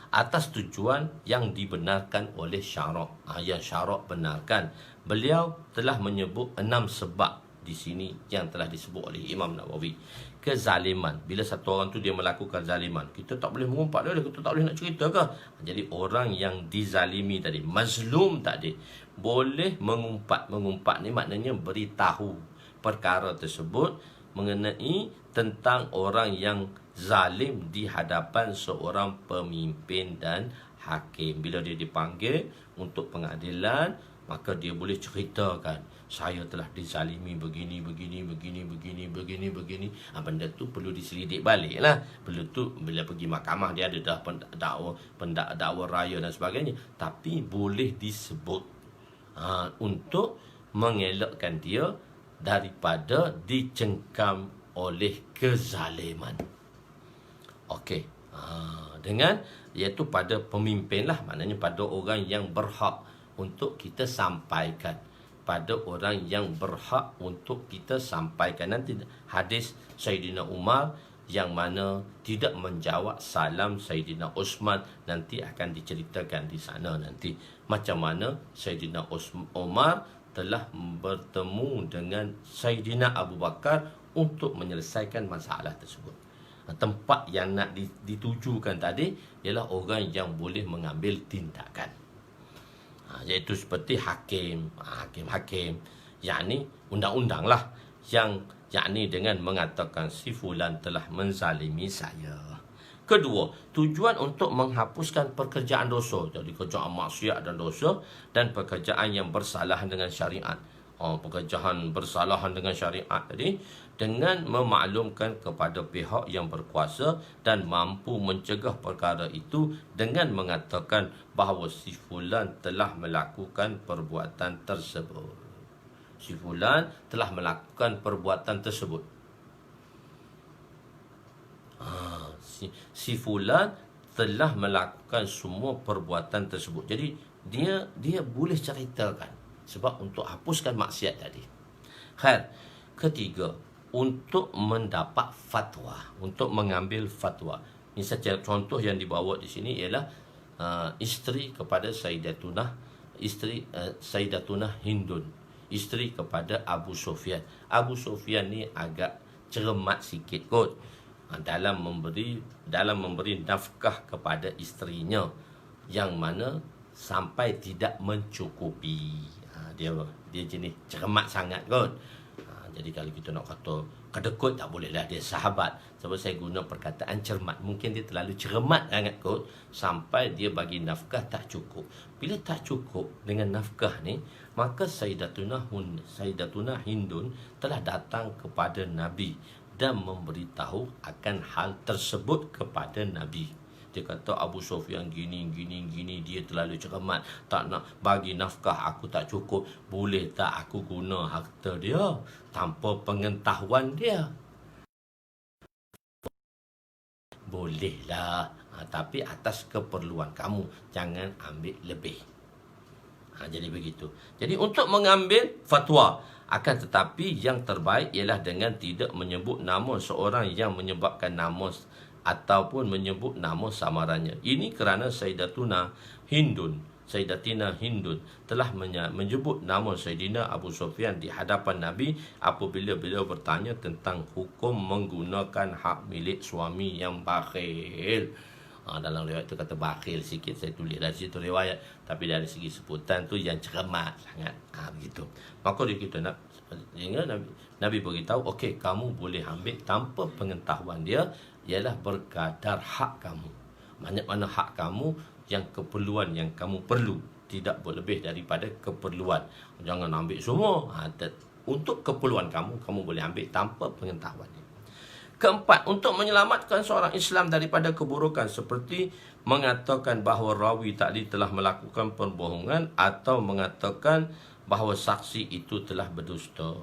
atas tujuan yang dibenarkan oleh syarak. Yang syarak benarkan. Beliau telah menyebut 6 sebab di sini yang telah disebut oleh Imam Nawawi. Kezaliman. Bila satu orang tu dia melakukan zaliman, kita tak boleh mengumpat dia, kita tak boleh nak cerita ke? Jadi orang yang dizalimi tadi, mazlum tadi, boleh mengumpat. Mengumpat ni maknanya beritahu perkara tersebut mengenai tentang orang yang zalim di hadapan seorang pemimpin dan hakim. Bila dia dipanggil untuk pengadilan, maka dia boleh ceritakan, saya telah dizalimi begini. Benda tu perlu diselidik balik lah. Perlu tu bila pergi mahkamah, dia ada dah pendakwa raya dan sebagainya. Tapi boleh disebut untuk mengelakkan dia daripada dicengkam oleh kezaliman. Okey. Dengan iaitu pada pemimpin lah, maknanya pada orang yang berhak untuk kita sampaikan, pada orang yang berhak untuk kita sampaikan. Nanti hadis Sayyidina Umar yang mana tidak menjawab salam Sayyidina Osman, nanti akan diceritakan di sana nanti macam mana Sayyidina Umar telah bertemu dengan Sayyidina Abu Bakar untuk menyelesaikan masalah tersebut. Tempat yang nak ditujukan tadi ialah orang yang boleh mengambil tindakan, iaitu seperti hakim, yakni undang-undang lah, yang yakni dengan mengatakan si fulan telah menzalimi saya. Kedua, tujuan untuk menghapuskan pekerjaan dosa, jadi kerjaan maksiat dan dosa, dan pekerjaan yang bersalahan dengan syariat. Pekerjaan bersalahan dengan syariat tadi, dengan memaklumkan kepada pihak yang berkuasa dan mampu mencegah perkara itu dengan mengatakan bahawa si fulan telah melakukan perbuatan tersebut. Si fulan telah melakukan perbuatan tersebut. Si fulan telah melakukan semua perbuatan tersebut. Jadi dia boleh ceritakan, sebab untuk hapuskan maksiat tadi. Khair. Ketiga, untuk mendapat fatwa, untuk mengambil fatwa. Ini saja contoh yang dibawa di sini ialah isteri kepada Sayyidatuna Hindun, isteri kepada Abu Sufyan. Abu Sufyan ni agak cermat sikit kot dalam memberi nafkah kepada isterinya, yang mana sampai tidak mencukupi. Dia jenis cermat sangat kot. Jadi kalau kita nak kata kedekut, tak bolehlah, dia sahabat. Sebab saya guna perkataan cermat. Mungkin dia terlalu cermat sangat kot, sampai dia bagi nafkah tak cukup. Bila tak cukup dengan nafkah ni, maka Sayyidatuna Hindun telah datang kepada Nabi dan memberitahu akan hal tersebut kepada Nabi. Dia kata Abu Sufyan gini, dia terlalu cermat, tak nak bagi nafkah, aku tak cukup. Boleh tak aku guna harta dia tanpa pengetahuan dia? Bolehlah, tapi atas keperluan kamu, jangan ambil lebih. Jadi begitu. Jadi untuk mengambil fatwa, akan tetapi yang terbaik ialah dengan tidak menyebut nama seorang yang menyebabkan nama ataupun menyebut nama samarannya. Ini kerana Sayyidatuna Hindun Sayyidatina Hindun telah menyebut nama Sayyidina Abu Sufyan di hadapan Nabi apabila beliau bertanya tentang hukum menggunakan hak milik suami yang bakhil. Dalam riwayat itu kata bakhil sikit, saya tulis dari situ riwayat, tapi dari segi sebutan tu yang cermat sangat. Begitu. Maka kita nak Nabi beritahu, okey, kamu boleh ambil tanpa pengetahuan dia, ialah berkadar hak kamu. Mana hak kamu yang keperluan yang kamu perlu, tidak berlebih daripada keperluan. Jangan ambil semua. Untuk keperluan kamu boleh ambil tanpa pengetahuan dia. Keempat, untuk menyelamatkan seorang Islam daripada keburukan seperti mengatakan bahawa rawi tadi telah melakukan perbohongan atau mengatakan bahawa saksi itu telah berdusta.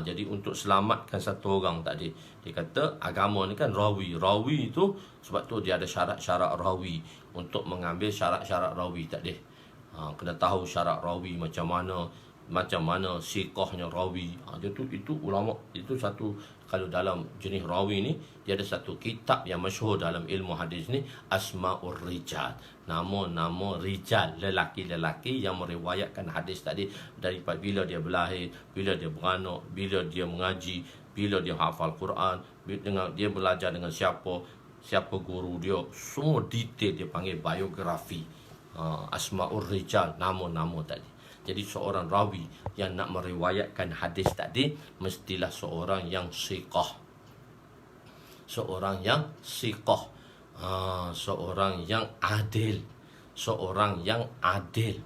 Jadi untuk selamatkan satu orang tadi, dia kata agama ni kan rawi. Rawi itu sebab tu dia ada syarat-syarat rawi. Untuk mengambil syarat-syarat rawi tadi, kena tahu syarat rawi macam mana siqahnya rawi. Itu ulama itu satu. Kalau dalam jenis rawi ni, dia ada satu kitab yang masyhur dalam ilmu hadis ni, Asma'ur Rijal. Nama-nama rijal, lelaki-lelaki yang meriwayatkan hadis tadi, daripada bila dia berlahir, bila dia beranak, bila dia mengaji, bila dia hafal Quran, dia belajar dengan siapa guru dia, semua detail dia panggil biografi. Asma'ur Rijal, nama-nama tadi. Jadi seorang rawi yang nak meriwayatkan hadis tadi mestilah seorang yang siqah. Seorang yang siqah. Seorang yang adil. Seorang yang adil.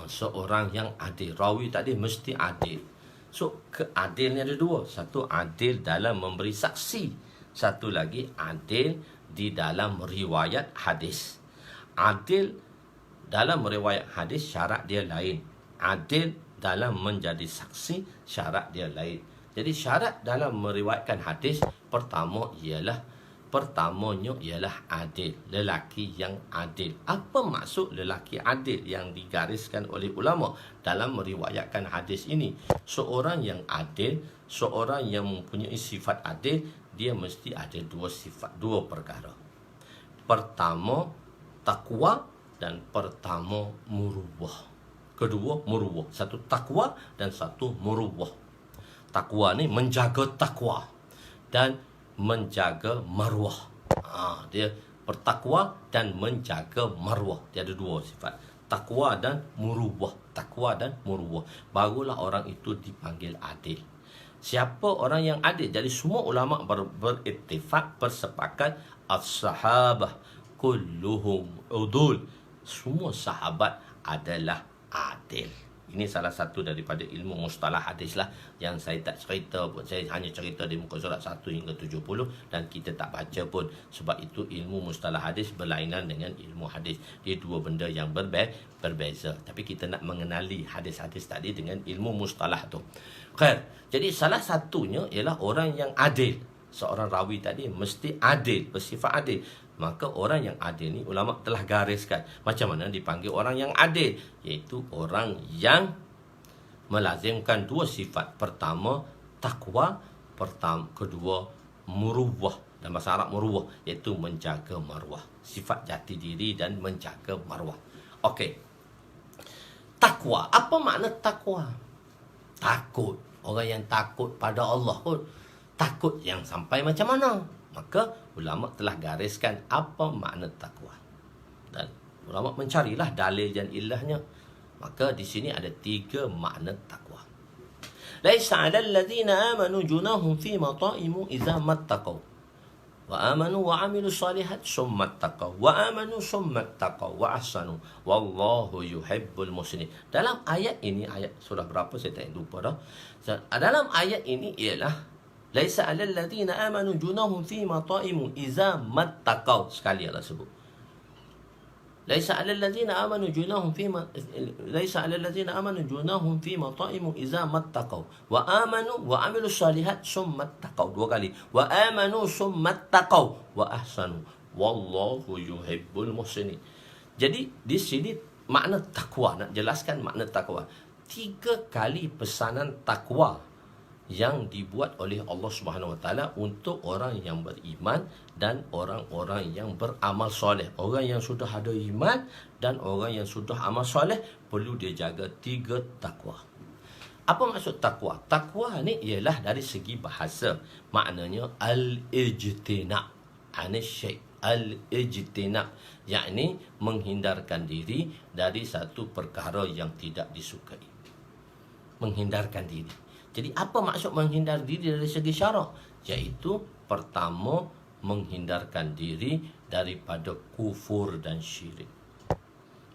Seorang yang adil. Rawi tadi mesti adil. So, keadilnya ada dua. Satu, adil dalam memberi saksi. Satu lagi, adil di dalam riwayat hadis. Adil dalam meriwayat hadis, syarat dia lain. Adil dalam menjadi saksi, syarat dia lain. Jadi syarat dalam meriwayatkan hadis, pertamanya ialah adil. Lelaki yang adil. Apa maksud lelaki adil yang digariskan oleh ulama dalam meriwayatkan hadis ini? Seorang yang adil, seorang yang mempunyai sifat adil, dia mesti ada dua sifat, dua perkara. Pertama, takwa, dan pertama muruwah. Kedua muruwah. Satu takwa dan satu muruwah. Takwa ni menjaga takwa dan menjaga marwah. Dia bertakwa dan menjaga marwah. Dia ada dua sifat. Takwa dan muruwah. Takwa dan muruwah. Barulah orang itu dipanggil adil. Siapa orang yang adil? Jadi semua ulama berittifaq, bersepakat, as-sahabah kulluhum udul. Semua sahabat adalah adil. Ini salah satu daripada ilmu mustalah hadis lah, yang saya tak cerita pun. Saya hanya cerita di muka surat 1 hingga 70 dan kita tak baca pun. Sebab itu ilmu mustalah hadis berlainan dengan ilmu hadis. Dia dua benda yang berbeza. Tapi kita nak mengenali hadis-hadis tadi dengan ilmu mustalah tu. Khair. Jadi salah satunya ialah orang yang adil. Seorang rawi tadi mesti adil, bersifat adil. Maka orang yang adil ni ulama telah gariskan macam mana dipanggil orang yang adil, iaitu orang yang melazimkan dua sifat. Pertama takwa, kedua muruwah. Dalam bahasa Arab muruwah iaitu menjaga marwah, sifat jati diri dan menjaga marwah. Okey. Takwa, apa makna takwa? Takut. Orang yang takut pada Allah pun takut yang sampai macam mana? Maka ulama telah gariskan apa makna takwa. Dan ulama mencarilah dalil dan ilahnya. Maka di sini ada 3 makna takwa. Laisa 'alal ladzina amanu junahum fi mata'imu idza mattaqaw wa amanu wa 'amilus shalihat summa taqaw wa amanu summa taqaw wa ahsanu wallahu yuhibbul muhsinin. Dalam ayat ini, ayat surah berapa saya tak lupa dah. Dalam ayat ini ialah laisa 'alal ladzina amanu junahum fi mata'imu idza mattaqaw. Sekali Allah sebut. Laisa 'alal ladzina amanu junahum fi mata'imu idza mattaqaw wa amanu wa 'amilus shalihat summa taqaw. 2 kali. Wa amanu summa taqaw wa ahsanu wallahu yuhibbul muhsinin. Jadi di sini makna takwa, nak jelaskan makna takwa. 3 kali pesanan takwa yang dibuat oleh Allah Subhanahu Wa Taala untuk orang yang beriman dan orang-orang yang beramal soleh. Orang yang sudah ada iman dan orang yang sudah amal soleh perlu dia jaga 3 takwa. Apa maksud takwa? Takwa ni ialah dari segi bahasa, maknanya al-ijtina' anis syai', al-ijtina', yakni menghindarkan diri dari satu perkara yang tidak disukai. Menghindarkan diri. Jadi apa maksud menghindar diri dari segi syarak? Iaitu pertama, menghindarkan diri daripada kufur dan syirik.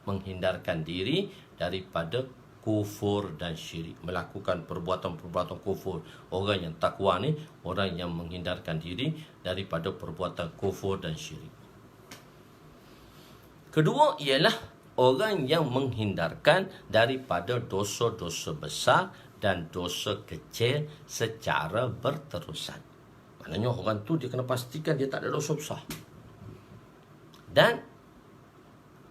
Menghindarkan diri daripada kufur dan syirik, melakukan perbuatan-perbuatan kufur. Orang yang takwa ni orang yang menghindarkan diri daripada perbuatan kufur dan syirik. Kedua ialah orang yang menghindarkan daripada dosa-dosa besar dan dosa kecil secara berterusan. Maknanya orang tu dia kena pastikan dia tak ada dosa besar. Dan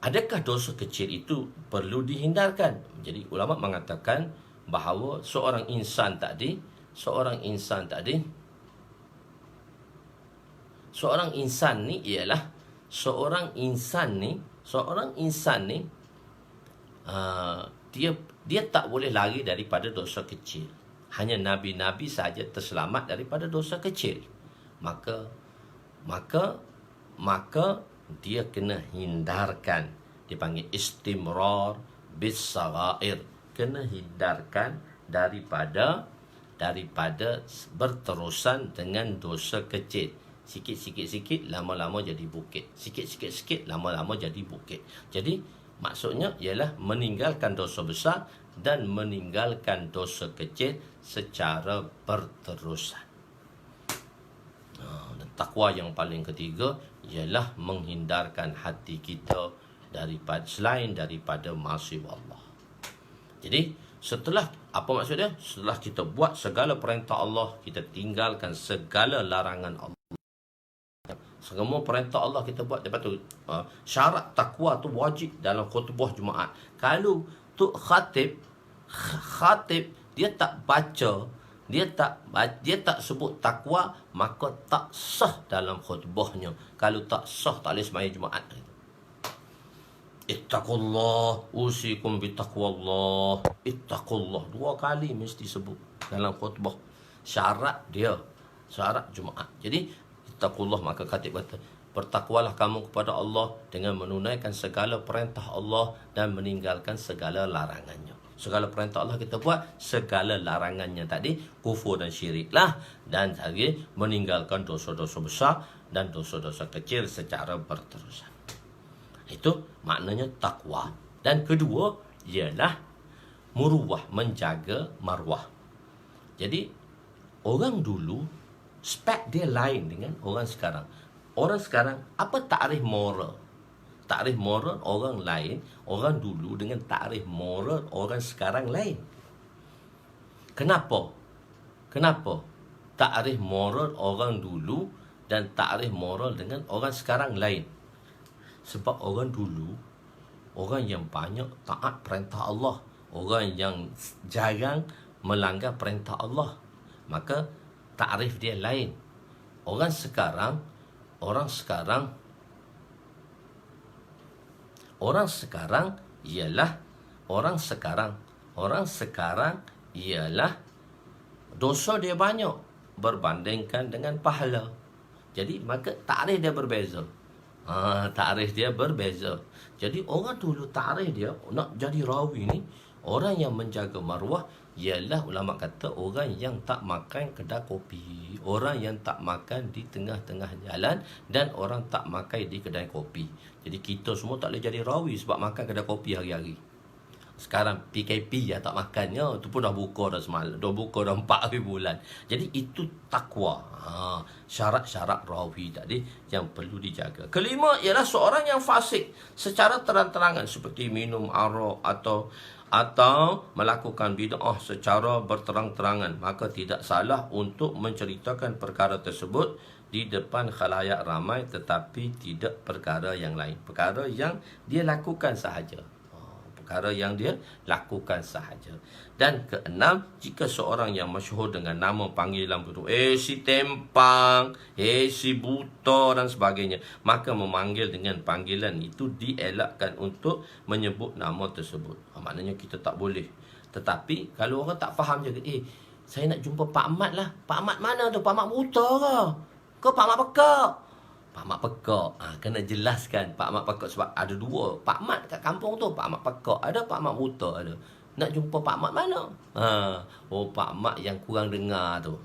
adakah dosa kecil itu perlu dihindarkan? Jadi ulama mengatakan bahawa seorang insan tadi dia tak boleh lari daripada dosa kecil. Hanya nabi-nabi saja terselamat daripada dosa kecil. Maka dia kena hindarkan. Dipanggil istimrar bis sagair. Kena hindarkan daripada berterusan dengan dosa kecil. Sikit-sikit lama-lama jadi bukit. Sikit-sikit lama-lama jadi bukit. Jadi maksudnya ialah meninggalkan dosa besar dan meninggalkan dosa kecil secara berterusan. Dan takwa yang paling ketiga ialah menghindarkan hati kita selain daripada maksiat Allah. Jadi setelah, apa maksudnya? Setelah kita buat segala perintah Allah, kita tinggalkan segala larangan Allah. Semua perintah Allah kita buat. Lepas tu syarat takwa tu wajib dalam khutbah Jumaat. Kalau tu khatib dia tak baca, dia tak sebut takwa, maka tak sah dalam khutbahnya. Kalau tak sah, tak boleh sembahyang Jumaat. Ittaqullah, usikum bitaqwallah. Ittaqullah 2 kali mesti sebut dalam khutbah. Syarat Jumaat. Jadi ittaqullah, maka khatib kata, bertakwalah kamu kepada Allah dengan menunaikan segala perintah Allah dan meninggalkan segala larangannya. Segala perintah Allah kita buat, segala larangannya tadi kufur dan syirik lah, dan lagi meninggalkan dosa-dosa besar dan dosa-dosa kecil secara berterusan. Itu maknanya takwa. Dan kedua ialah muruwah, menjaga marwah. Jadi orang dulu spek dia lain dengan orang sekarang. Orang sekarang, apa takrif moral? Takrif moral orang lain, orang dulu dengan takrif moral orang sekarang lain. Kenapa? Takrif moral orang dulu dan takrif moral dengan orang sekarang lain. Sebab orang dulu, orang yang banyak taat perintah Allah, orang yang jarang melanggar perintah Allah, maka takrif dia lain. Orang sekarang ialah dosa dia banyak berbandingkan dengan pahala. Jadi maka takrif dia berbeza. Jadi orang dulu takrif dia nak jadi rawi ni, orang yang menjaga marwah ialah ulama kata orang yang tak makan kedai kopi, orang yang tak makan di tengah-tengah jalan, dan orang tak makan di kedai kopi. Jadi kita semua tak boleh jadi rawi sebab makan kedai kopi hari-hari. Sekarang PKP ya, tak makannya, tu pun dah buka dah semalam, dah buka dah 4 hari bulan. Jadi itu takwa. Syarat-syarat rawi tadi yang perlu dijaga. Kelima ialah seorang yang fasik secara terang-terangan, seperti minum arak atau melakukan bid'ah secara berterang-terangan, maka tidak salah untuk menceritakan perkara tersebut di depan khalayak ramai, tetapi tidak perkara yang lain, perkara yang dia lakukan sahaja. perkara yang dia lakukan sahaja. Dan keenam, jika seorang yang masyhur dengan nama panggilan betul, si tempang, si buta dan sebagainya, maka memanggil dengan panggilan itu dielakkan untuk menyebut nama tersebut. Maknanya kita tak boleh. Tetapi kalau orang tak faham je, saya nak jumpa Pak Mat lah. Pak Mat mana tu? Pak Mat buta ke? Ke Pak Mat pekak? Pak Mat pekak. Kena jelaskan Pak Mat pekak sebab ada dua. Pak Mat kat kampung tu, Pak Mat pekak ada, Pak Mat buta ada. Nak jumpa Pak Mat mana? Pak Mat yang kurang dengar tu.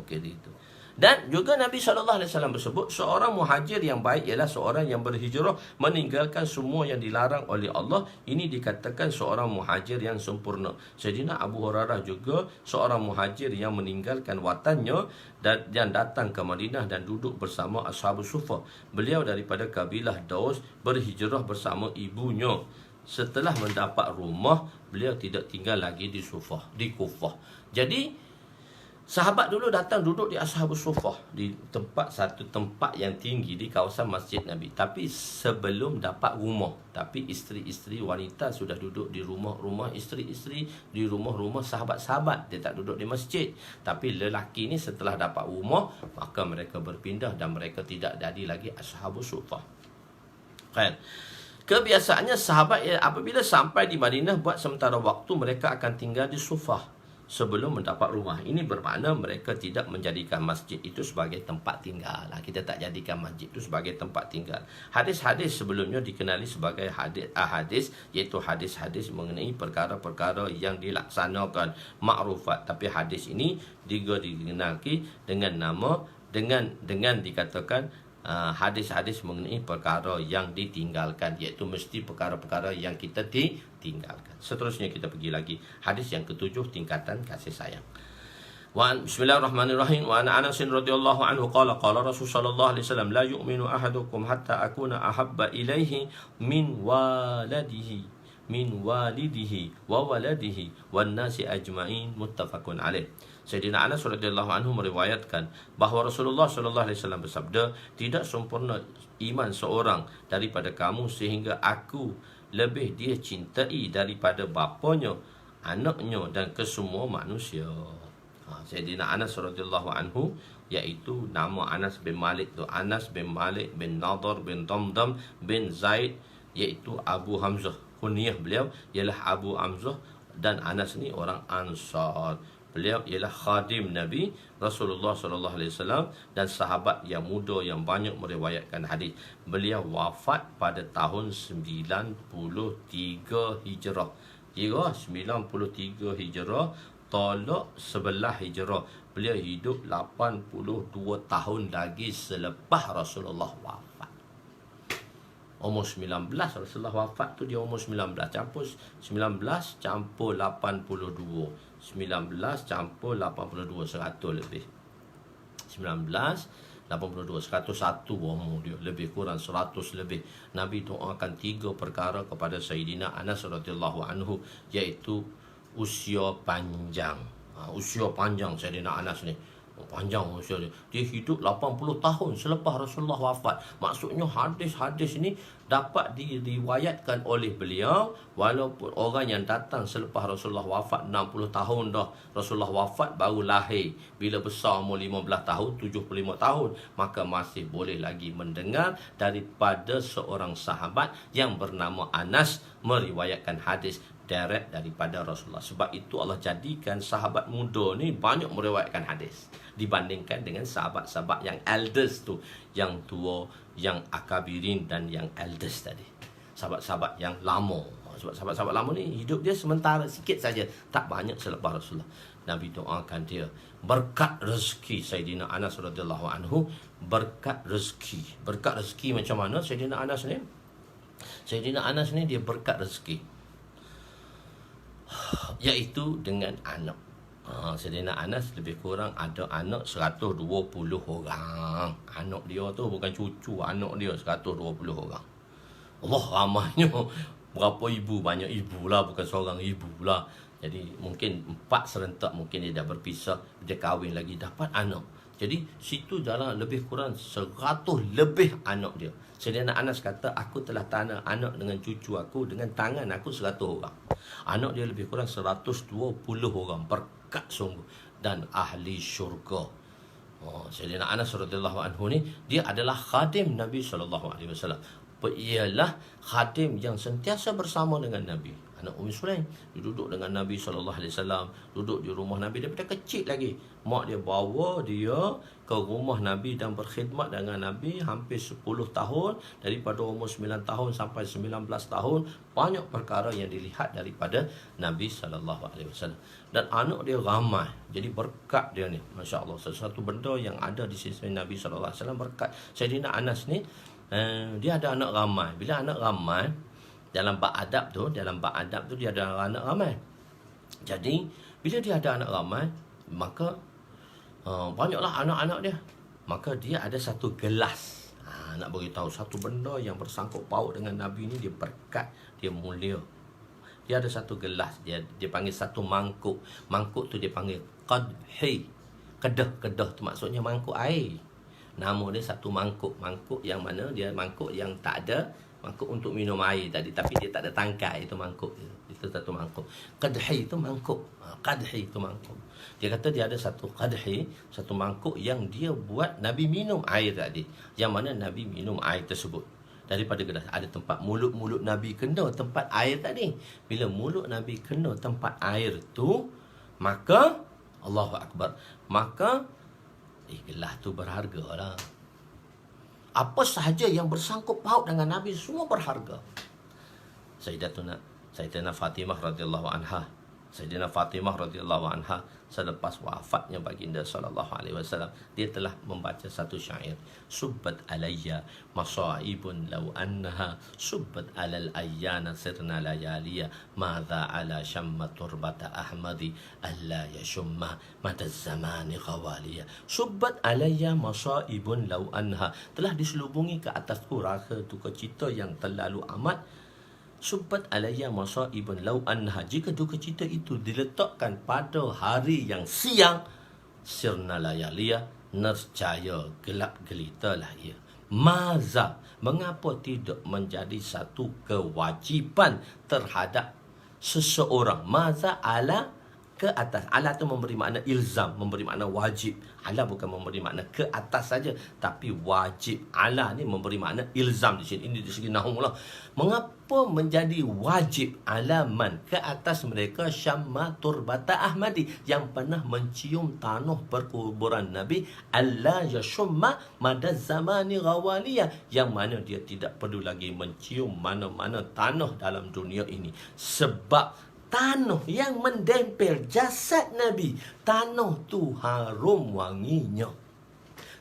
Okey itu. Dan juga Nabi SAW bersebut, seorang muhajir yang baik ialah seorang yang berhijrah meninggalkan semua yang dilarang oleh Allah. Ini dikatakan seorang muhajir yang sempurna. Sayyidina Abu Hurairah juga seorang muhajir yang meninggalkan watannya dan datang ke Madinah dan duduk bersama Ashabus Suffah. Beliau daripada kabilah Daus berhijrah bersama ibunya. Setelah mendapat rumah, beliau tidak tinggal lagi di Kufah. Jadi sahabat dulu datang duduk di Ashabus Suffah, di satu tempat yang tinggi di kawasan Masjid Nabi. Tapi sebelum dapat rumah, tapi isteri-isteri wanita sudah duduk di rumah-rumah isteri-isteri, di rumah-rumah sahabat-sahabat. Dia tak duduk di masjid. Tapi lelaki ni setelah dapat rumah, maka mereka berpindah dan mereka tidak jadi lagi Ashabus Suffah. Kan? Kebiasaannya sahabat apabila sampai di Madinah buat sementara waktu, mereka akan tinggal di Suffah sebelum mendapat rumah. Ini bermakna mereka tidak menjadikan masjid itu sebagai tempat tinggal. Kita tak jadikan masjid itu sebagai tempat tinggal. Hadis-hadis sebelumnya dikenali sebagai hadis ahadis, iaitu hadis-hadis mengenai perkara-perkara yang dilaksanakan makrufat. Tapi hadis ini juga dikenali dengan nama dengan dikatakan hadis-hadis mengenai perkara yang ditinggalkan, iaitu mesti perkara-perkara yang kita ditinggalkan. Seterusnya kita pergi lagi. Hadis yang ketujuh, tingkatan kasih sayang. Bismillahirrahmanirrahim. Wa ana Anas radhiyallahu anhu qala Rasul sallallahu alaihi wasallam la yu'minu ahadukum hatta akuna ahabba ilaihi min walidihi wa waladihi wan nasi ajma'in, muttafaqun alaih. Sayyidina Anas radhiyallahu anhu meriwayatkan bahawa Rasulullah sallallahu alaihi wasallam bersabda, tidak sempurna iman seorang daripada kamu sehingga aku lebih dia cintai daripada bapanya, anaknya dan kesemua manusia. Sayyidina Anas radhiyallahu anhu, iaitu nama Anas bin Malik tu Anas bin Malik bin Nadar bin Damdam bin Zaid, iaitu Abu Hamzah. Kunyah beliau ialah Abu Hamzah, dan Anas ni orang Ansar. Beliau ialah khadim Nabi Rasulullah sallallahu alaihi wasallam dan sahabat yang muda yang banyak meriwayatkan hadis. Beliau wafat pada tahun 93 Hijrah. Kira 93 Hijrah tolak 11 Hijrah. Beliau hidup 82 tahun lagi selepas Rasulullah wafat. Umur 19, Rasulullah wafat tu dia umur 19. Campur 19 campur 82. 19 campur 82, 100 lebih. 19 82, 101 umur dia, lebih kurang 100 lebih. Nabi doakan 3 perkara kepada Sayyidina Anas radhiyallahu anhu, iaitu usia panjang. Usia panjang Sayyidina Anas ni. Panjang usia dia. Dia hidup 80 tahun selepas Rasulullah wafat. Maksudnya hadis-hadis ini dapat diriwayatkan oleh beliau walaupun orang yang datang selepas Rasulullah wafat 60 tahun dah. Rasulullah wafat baru lahir. Bila besar umur 15 tahun, 75 tahun, maka masih boleh lagi mendengar daripada seorang sahabat yang bernama Anas meriwayatkan hadis direct daripada Rasulullah. Sebab itu Allah jadikan sahabat muda ni banyak meriwayatkan hadis dibandingkan dengan sahabat-sahabat yang elders tu, yang tua, yang akabirin dan yang elders tadi. Sahabat-sahabat yang lama. Sebab sahabat-sahabat lama ni hidup dia sementara sikit saja, tak banyak selepas Rasulullah. Nabi doakan dia berkat rezeki. Sayyidina Anas radhiyallahu anhu berkat rezeki. Berkat rezeki macam mana Sayyidina Anas ni? Sayyidina Anas ni dia berkat rezeki, iaitu dengan anak. Sayyidina Anas lebih kurang ada anak 120 orang. Anak dia tu bukan cucu, anak dia 120 orang. Allah, ramainya. Berapa ibu? Banyak ibu lah, bukan seorang ibu lah. Jadi mungkin 4 serentak, mungkin dia dah berpisah, dia kahwin lagi, dapat anak. Jadi situ dalam lebih kurang 100 lebih anak dia. Sayyidina Anas kata, aku telah tanam anak dengan cucu aku, dengan tangan aku 100 orang. Anak dia lebih kurang 120 orang. Berkat sungguh. Dan ahli syurga. Sayyidina Anas radhiyallahu anhu ni, dia adalah khadim Nabi SAW. Ialah khadim yang sentiasa bersama dengan Nabi. Anak Ummi Sulaim, dia duduk dengan Nabi SAW, duduk di rumah Nabi daripada kecil lagi. Mak dia bawa dia ke rumah Nabi dan berkhidmat dengan Nabi hampir 10 tahun. Daripada umur 9 tahun sampai 19 tahun. Banyak perkara yang dilihat daripada Nabi SAW. Dan anak dia ramai. Jadi berkat dia ni, Masya Allah, sesuatu benda yang ada di sisi Nabi SAW berkat. Sayyidina Anas ni, dia ada anak ramai. Bila anak ramai, dalam bab adab tu dia ada anak ramai. Jadi bila dia ada anak ramai, maka banyaklah anak-anak dia. Maka dia ada satu gelas. Nak beritahu satu benda yang bersangkut paut dengan Nabi ni, dia berkat, dia mulia. Dia ada satu gelas, dia panggil satu mangkuk. Mangkuk tu dia panggil qadhi. Kedah tu maksudnya mangkuk air. Nama dia satu mangkuk. Mangkuk yang mana dia mangkuk yang tak ada, mangkuk untuk minum air tadi, tapi dia tak ada tangkai, itu mangkuk. Itu satu mangkuk. Qadhi itu mangkuk. Qadhi itu mangkuk. Dia kata dia ada satu qadhi, satu mangkuk yang dia buat Nabi minum air tadi. Yang mana Nabi minum air tersebut daripada gelas. Ada tempat mulut Nabi kena tempat air tadi. Bila mulut Nabi kena tempat air tu, maka Allahu Akbar, maka gelas tu berharga lah. Apa sahaja yang bersangkut paut dengan Nabi semua berharga. Sayyidatina Fatimah radhiyallahu anha. Sayyidina Fatimah radhiyallahu anha, selepas wafatnya baginda sallallahu alaihi wasallam, dia telah membaca satu syair. Subbat alayya masaibun law annaha subbat alal ayyana sirna layaliya madza ala shamma turbata ahmadi alla yashumma mata zamani khawaliya. Subbat alayya masaibun law anha, telah diselubungi ke atasku rasa duka cita yang terlalu amat. Subbat alayya masaibun law anha, jika duka cita itu diletakkan pada hari yang siang, sirna layaliya, nescaya gelap gelitalah ia. Maza, mengapa tidak menjadi satu kewajipan terhadap seseorang? Maza ala, ke atas. Ala tu memberi makna ilzam, memberi makna wajib. Ala bukan memberi makna ke atas saja, tapi wajib. Ala ni memberi makna ilzam di sini. Ini di segi nahwu lah. Mengapa menjadi wajib alaman ke atas mereka syamma turbata ahmadi, yang pernah mencium tanah perkuburan Nabi, alla yashumma mada zamani ghawaliya, yang mana dia tidak perlu lagi mencium mana-mana tanah dalam dunia ini. Sebab tanah yang mendempel jasad Nabi, tanah tu harum wanginya.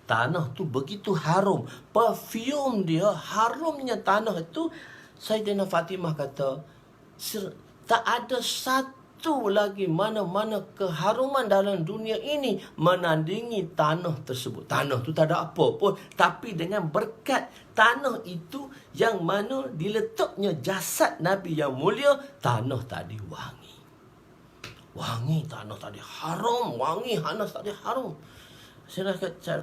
Tanah tu begitu harum, perfume dia, harumnya tanah itu. Sayyidina Fatimah kata, tak ada satu lagi mana-mana keharuman dalam dunia ini menandingi tanah tersebut. Tanah tu tak ada apa pun, tapi dengan berkat tanah itu yang mana diletaknya jasad Nabi yang mulia, tanah tadi wangi. Wangi tanah tadi, harum, wangi Hanas tadi harum.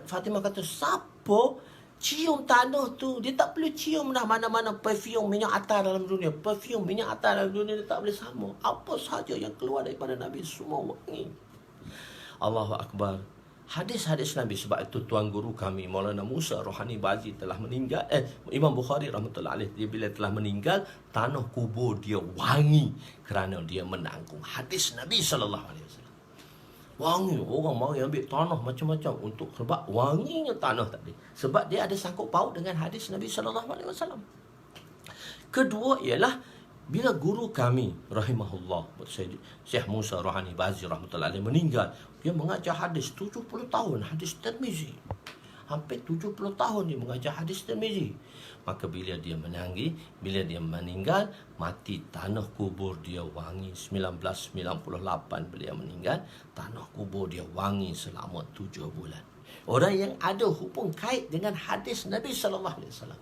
Fatimah kata, siapa cium tanah tu, dia tak perlu cium dah mana-mana perfume minyak atar dalam dunia. Perfume minyak atar dalam dunia dia tak boleh sama. Apa sahaja yang keluar daripada Nabi semua wangi. Allahu Akbar. Hadis-hadis Nabi, sebab itu tuan guru kami Maulana Musa Rohani Bazi telah meninggal. Imam Bukhari rahmatullahi alaih, dia bila telah meninggal, tanah kubur dia wangi kerana dia menanggung hadis Nabi sallallahu alaihi wasallam. Wangi, orang mari ambil tanah macam-macam untuk, sebab wanginya tanah tadi. Sebab dia ada sangkut paut dengan hadis Nabi sallallahu alaihi wasallam. Kedua ialah bila guru kami rahimahullah Syekh Musa Rohani Bazi rahmatullahi alaih meninggal, dia mengajar hadis 70 tahun, hadis Tirmizi. Hampir 70 tahun dia mengajar hadis Tirmizi. Maka bila dia meninggal, mati, tanah kubur dia wangi. 1998 beliau meninggal, tanah kubur dia wangi selama 7 bulan. Orang yang ada hubung kait dengan hadis Nabi sallallahu alaihi wasallam.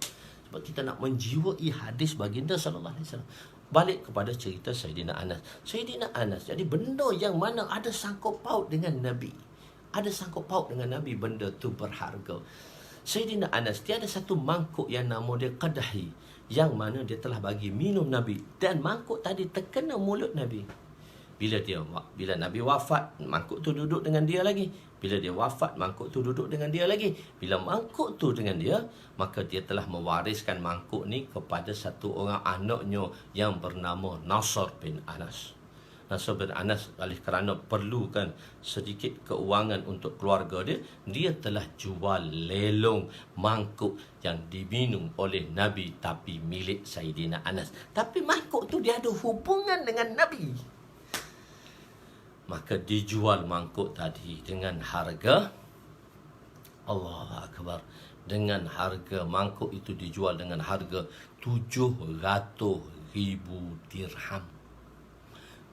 Sebab kita nak menjiwai hadis baginda sallallahu alaihi wasallam. Balik kepada cerita Sayyidina Anas. Sayyidina Anas, jadi benda yang mana ada sangkut paut dengan Nabi, ada sangkut paut dengan Nabi, benda tu berharga. Sayyidina Anas, dia ada satu mangkuk yang nama dia qadahi, yang mana dia telah bagi minum Nabi, dan mangkuk tadi terkena mulut Nabi. Bila Nabi wafat, mangkuk tu duduk dengan dia lagi. Bila dia wafat, mangkuk tu duduk dengan dia lagi. Bila mangkuk tu dengan dia, maka dia telah mewariskan mangkuk ni kepada satu orang anaknya yang bernama Nasr bin Anas. Nasr bin Anas, oleh kerana perlukan sedikit keuangan untuk keluarga dia, dia telah jual lelong mangkuk yang diminum oleh Nabi tapi milik Sayyidina Anas. Tapi mangkuk tu dia ada hubungan dengan Nabi. Maka dijual mangkuk tadi dengan harga, Allah Akbar, dengan harga, mangkuk itu dijual dengan harga 700,000 dirham.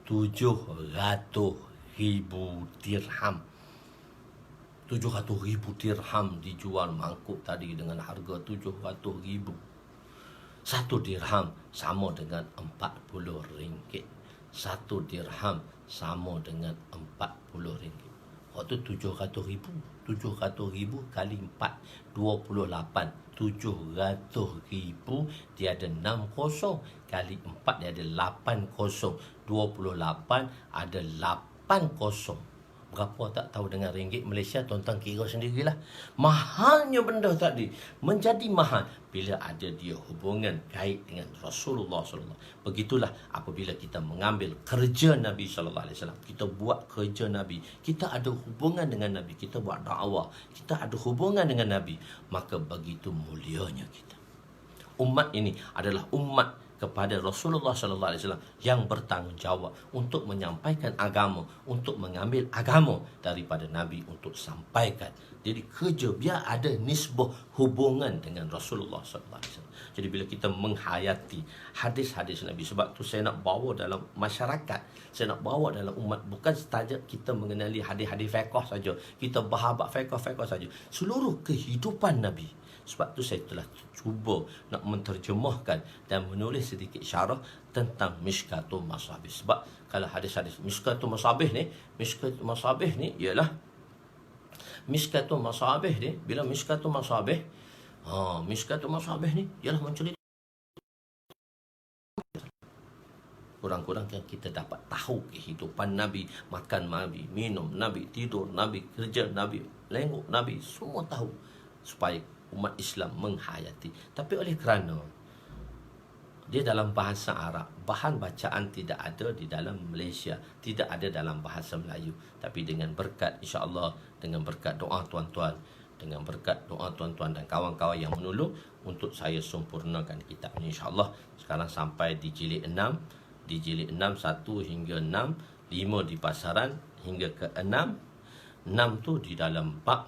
700,000 dirham. 700,000 dirham dijual mangkuk tadi dengan harga 700,000. Satu dirham sama dengan 40 ringgit. Satu dirham sama dengan 40 ringgit. Waktu 700,000. 700,000 kali 4, 28. 700,000 dia ada 6 kosong. Kali 4 dia ada 8 kosong. 28 ada 8 kosong. Berapa tak tahu dengan ringgit Malaysia, tuan-tuan kira sendirilah. Mahalnya benda tadi. Menjadi mahal bila ada dia hubungan kait dengan Rasulullah SAW. Begitulah apabila kita mengambil kerja Nabi SAW. Kita buat kerja Nabi. Kita ada hubungan dengan Nabi. Kita buat dakwah. Kita ada hubungan dengan Nabi. Maka begitu mulianya kita. Umat ini adalah umat kepada Rasulullah SAW yang bertanggungjawab untuk menyampaikan agama, untuk mengambil agama daripada Nabi untuk sampaikan. Jadi kerja biar ada nisbah hubungan dengan Rasulullah SAW. Jadi bila kita menghayati hadis-hadis Nabi, sebab tu saya nak bawa dalam masyarakat, saya nak bawa dalam umat, bukan sahaja kita mengenali hadis-hadis fiqh saja, kita bahabat fiqh saja, seluruh kehidupan Nabi. Sebab tu saya telah cuba nak menterjemahkan dan menulis sedikit syarah tentang Mishkatul Masabih. Sebab kalau hadis-hadis Mishkatul Masabih ni, ialah Mishkatul Masabih ni, bila Mishkatul Masabih, Mishkatul Masabih ni ialah menceritakan kurang-kurang yang kita dapat tahu kehidupan Nabi, makan Nabi, minum Nabi, tidur Nabi, kerja Nabi, lengok Nabi, semua tahu supaya umat Islam menghayati. Tapi oleh kerana dia dalam bahasa Arab, bahan bacaan tidak ada di dalam Malaysia, tidak ada dalam bahasa Melayu. Tapi dengan berkat, insya-Allah, dengan berkat doa tuan-tuan, dengan berkat doa tuan-tuan dan kawan-kawan yang menolong, untuk saya sempurnakan kitab ini, insya-Allah. Sekarang sampai di jilid 6, di jilid 6 1 hingga 6, 5 di pasaran hingga ke 6. 6 tu di dalam bab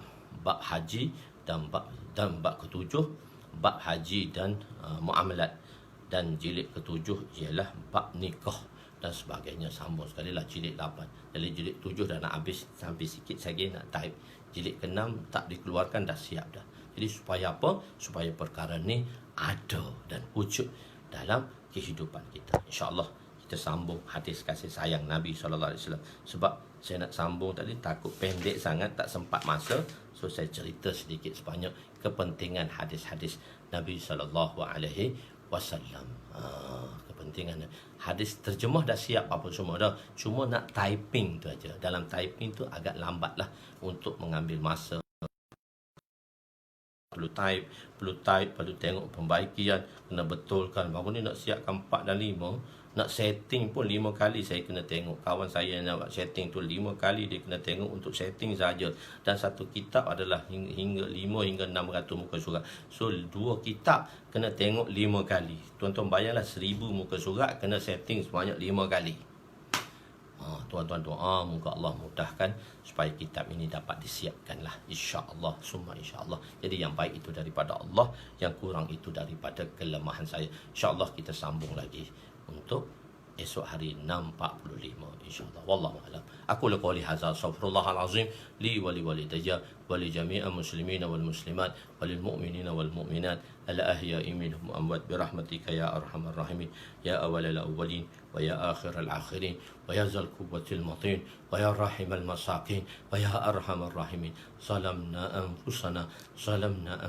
haji dan bab ke-7 bab haji dan muamalat, dan jilid ke-7 ialah bab nikah dan sebagainya. Sambung sekali lah jilid 8. Jadi jilid 7 dah nak habis, sampai sikit lagi nak type. Jilid ke-6 tak dikeluarkan, dah siap dah. Jadi supaya apa? Supaya perkara ni ada dan wujud dalam kehidupan kita. InsyaAllah kita sambung hadis kasih sayang Nabi SAW. Sebab saya nak sambung tadi, takut pendek sangat, tak sempat masa. So saya cerita sedikit sebanyak kepentingan hadis-hadis Nabi SAW. Kepentingan hadis terjemah dah siap apa semua dah. Cuma nak typing tu aja. Dalam typing tu agak lambat lah untuk mengambil masa. Perlu tengok pembaikian, kena betulkan. Baru ni nak siapkan 4 dan 5. Nak setting pun 5 kali saya kena tengok. Kawan saya yang nak buat setting tu 5 kali dia kena tengok untuk setting saja. Dan satu kitab adalah hingga 5 hingga 600 muka surat. So 2 kitab kena tengok 5 kali. Tuan-tuan bayanglah 1000 muka surat kena setting sebanyak 5 kali. Tuan-tuan doa moga Allah mudahkan supaya kitab ini dapat disiapkan lah, insya-Allah, summa insya-Allah. Jadi yang baik itu daripada Allah, yang kurang itu daripada kelemahan saya. Insya-Allah kita sambung lagi untuk esok hari 6.45 insya-Allah. Wallahu a'lam. أقول قولي هذا أستغفر الله العظيم لي ولوالدي ولجميع المسلمين والمسلمات وللمؤمنين والمؤمنات الأحياء منهم أموات برحمتك يا أرحم الراحمين يا أول الأولين ويا آخر الآخرين ويا ذا القوة المتين ويا راحم المساكين ويا أرحم الراحمين ظلمنا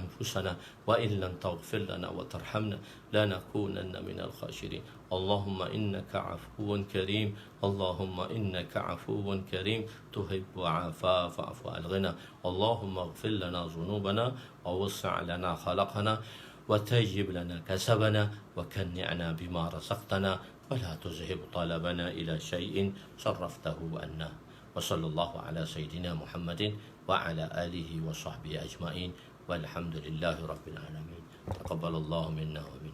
أنفسنا وإن لم تغفر لنا وترحمنا لنكونن من الخاسرين اللهم إنك عفو كريم اللهم إنك عفو كريم تحب العفو فاعف عنا اللهم اغفر لنا ذنوبنا ووسع لنا خلقنا وتجب لنا كسبنا وكنعنا بما رزقتنا ولا تذهب طلبنا إلى شيء صرفته عنا وصلى الله على سيدنا محمد وعلى آله وصحبه أجمعين والحمد لله رب العالمين تقبل الله منا ومنكم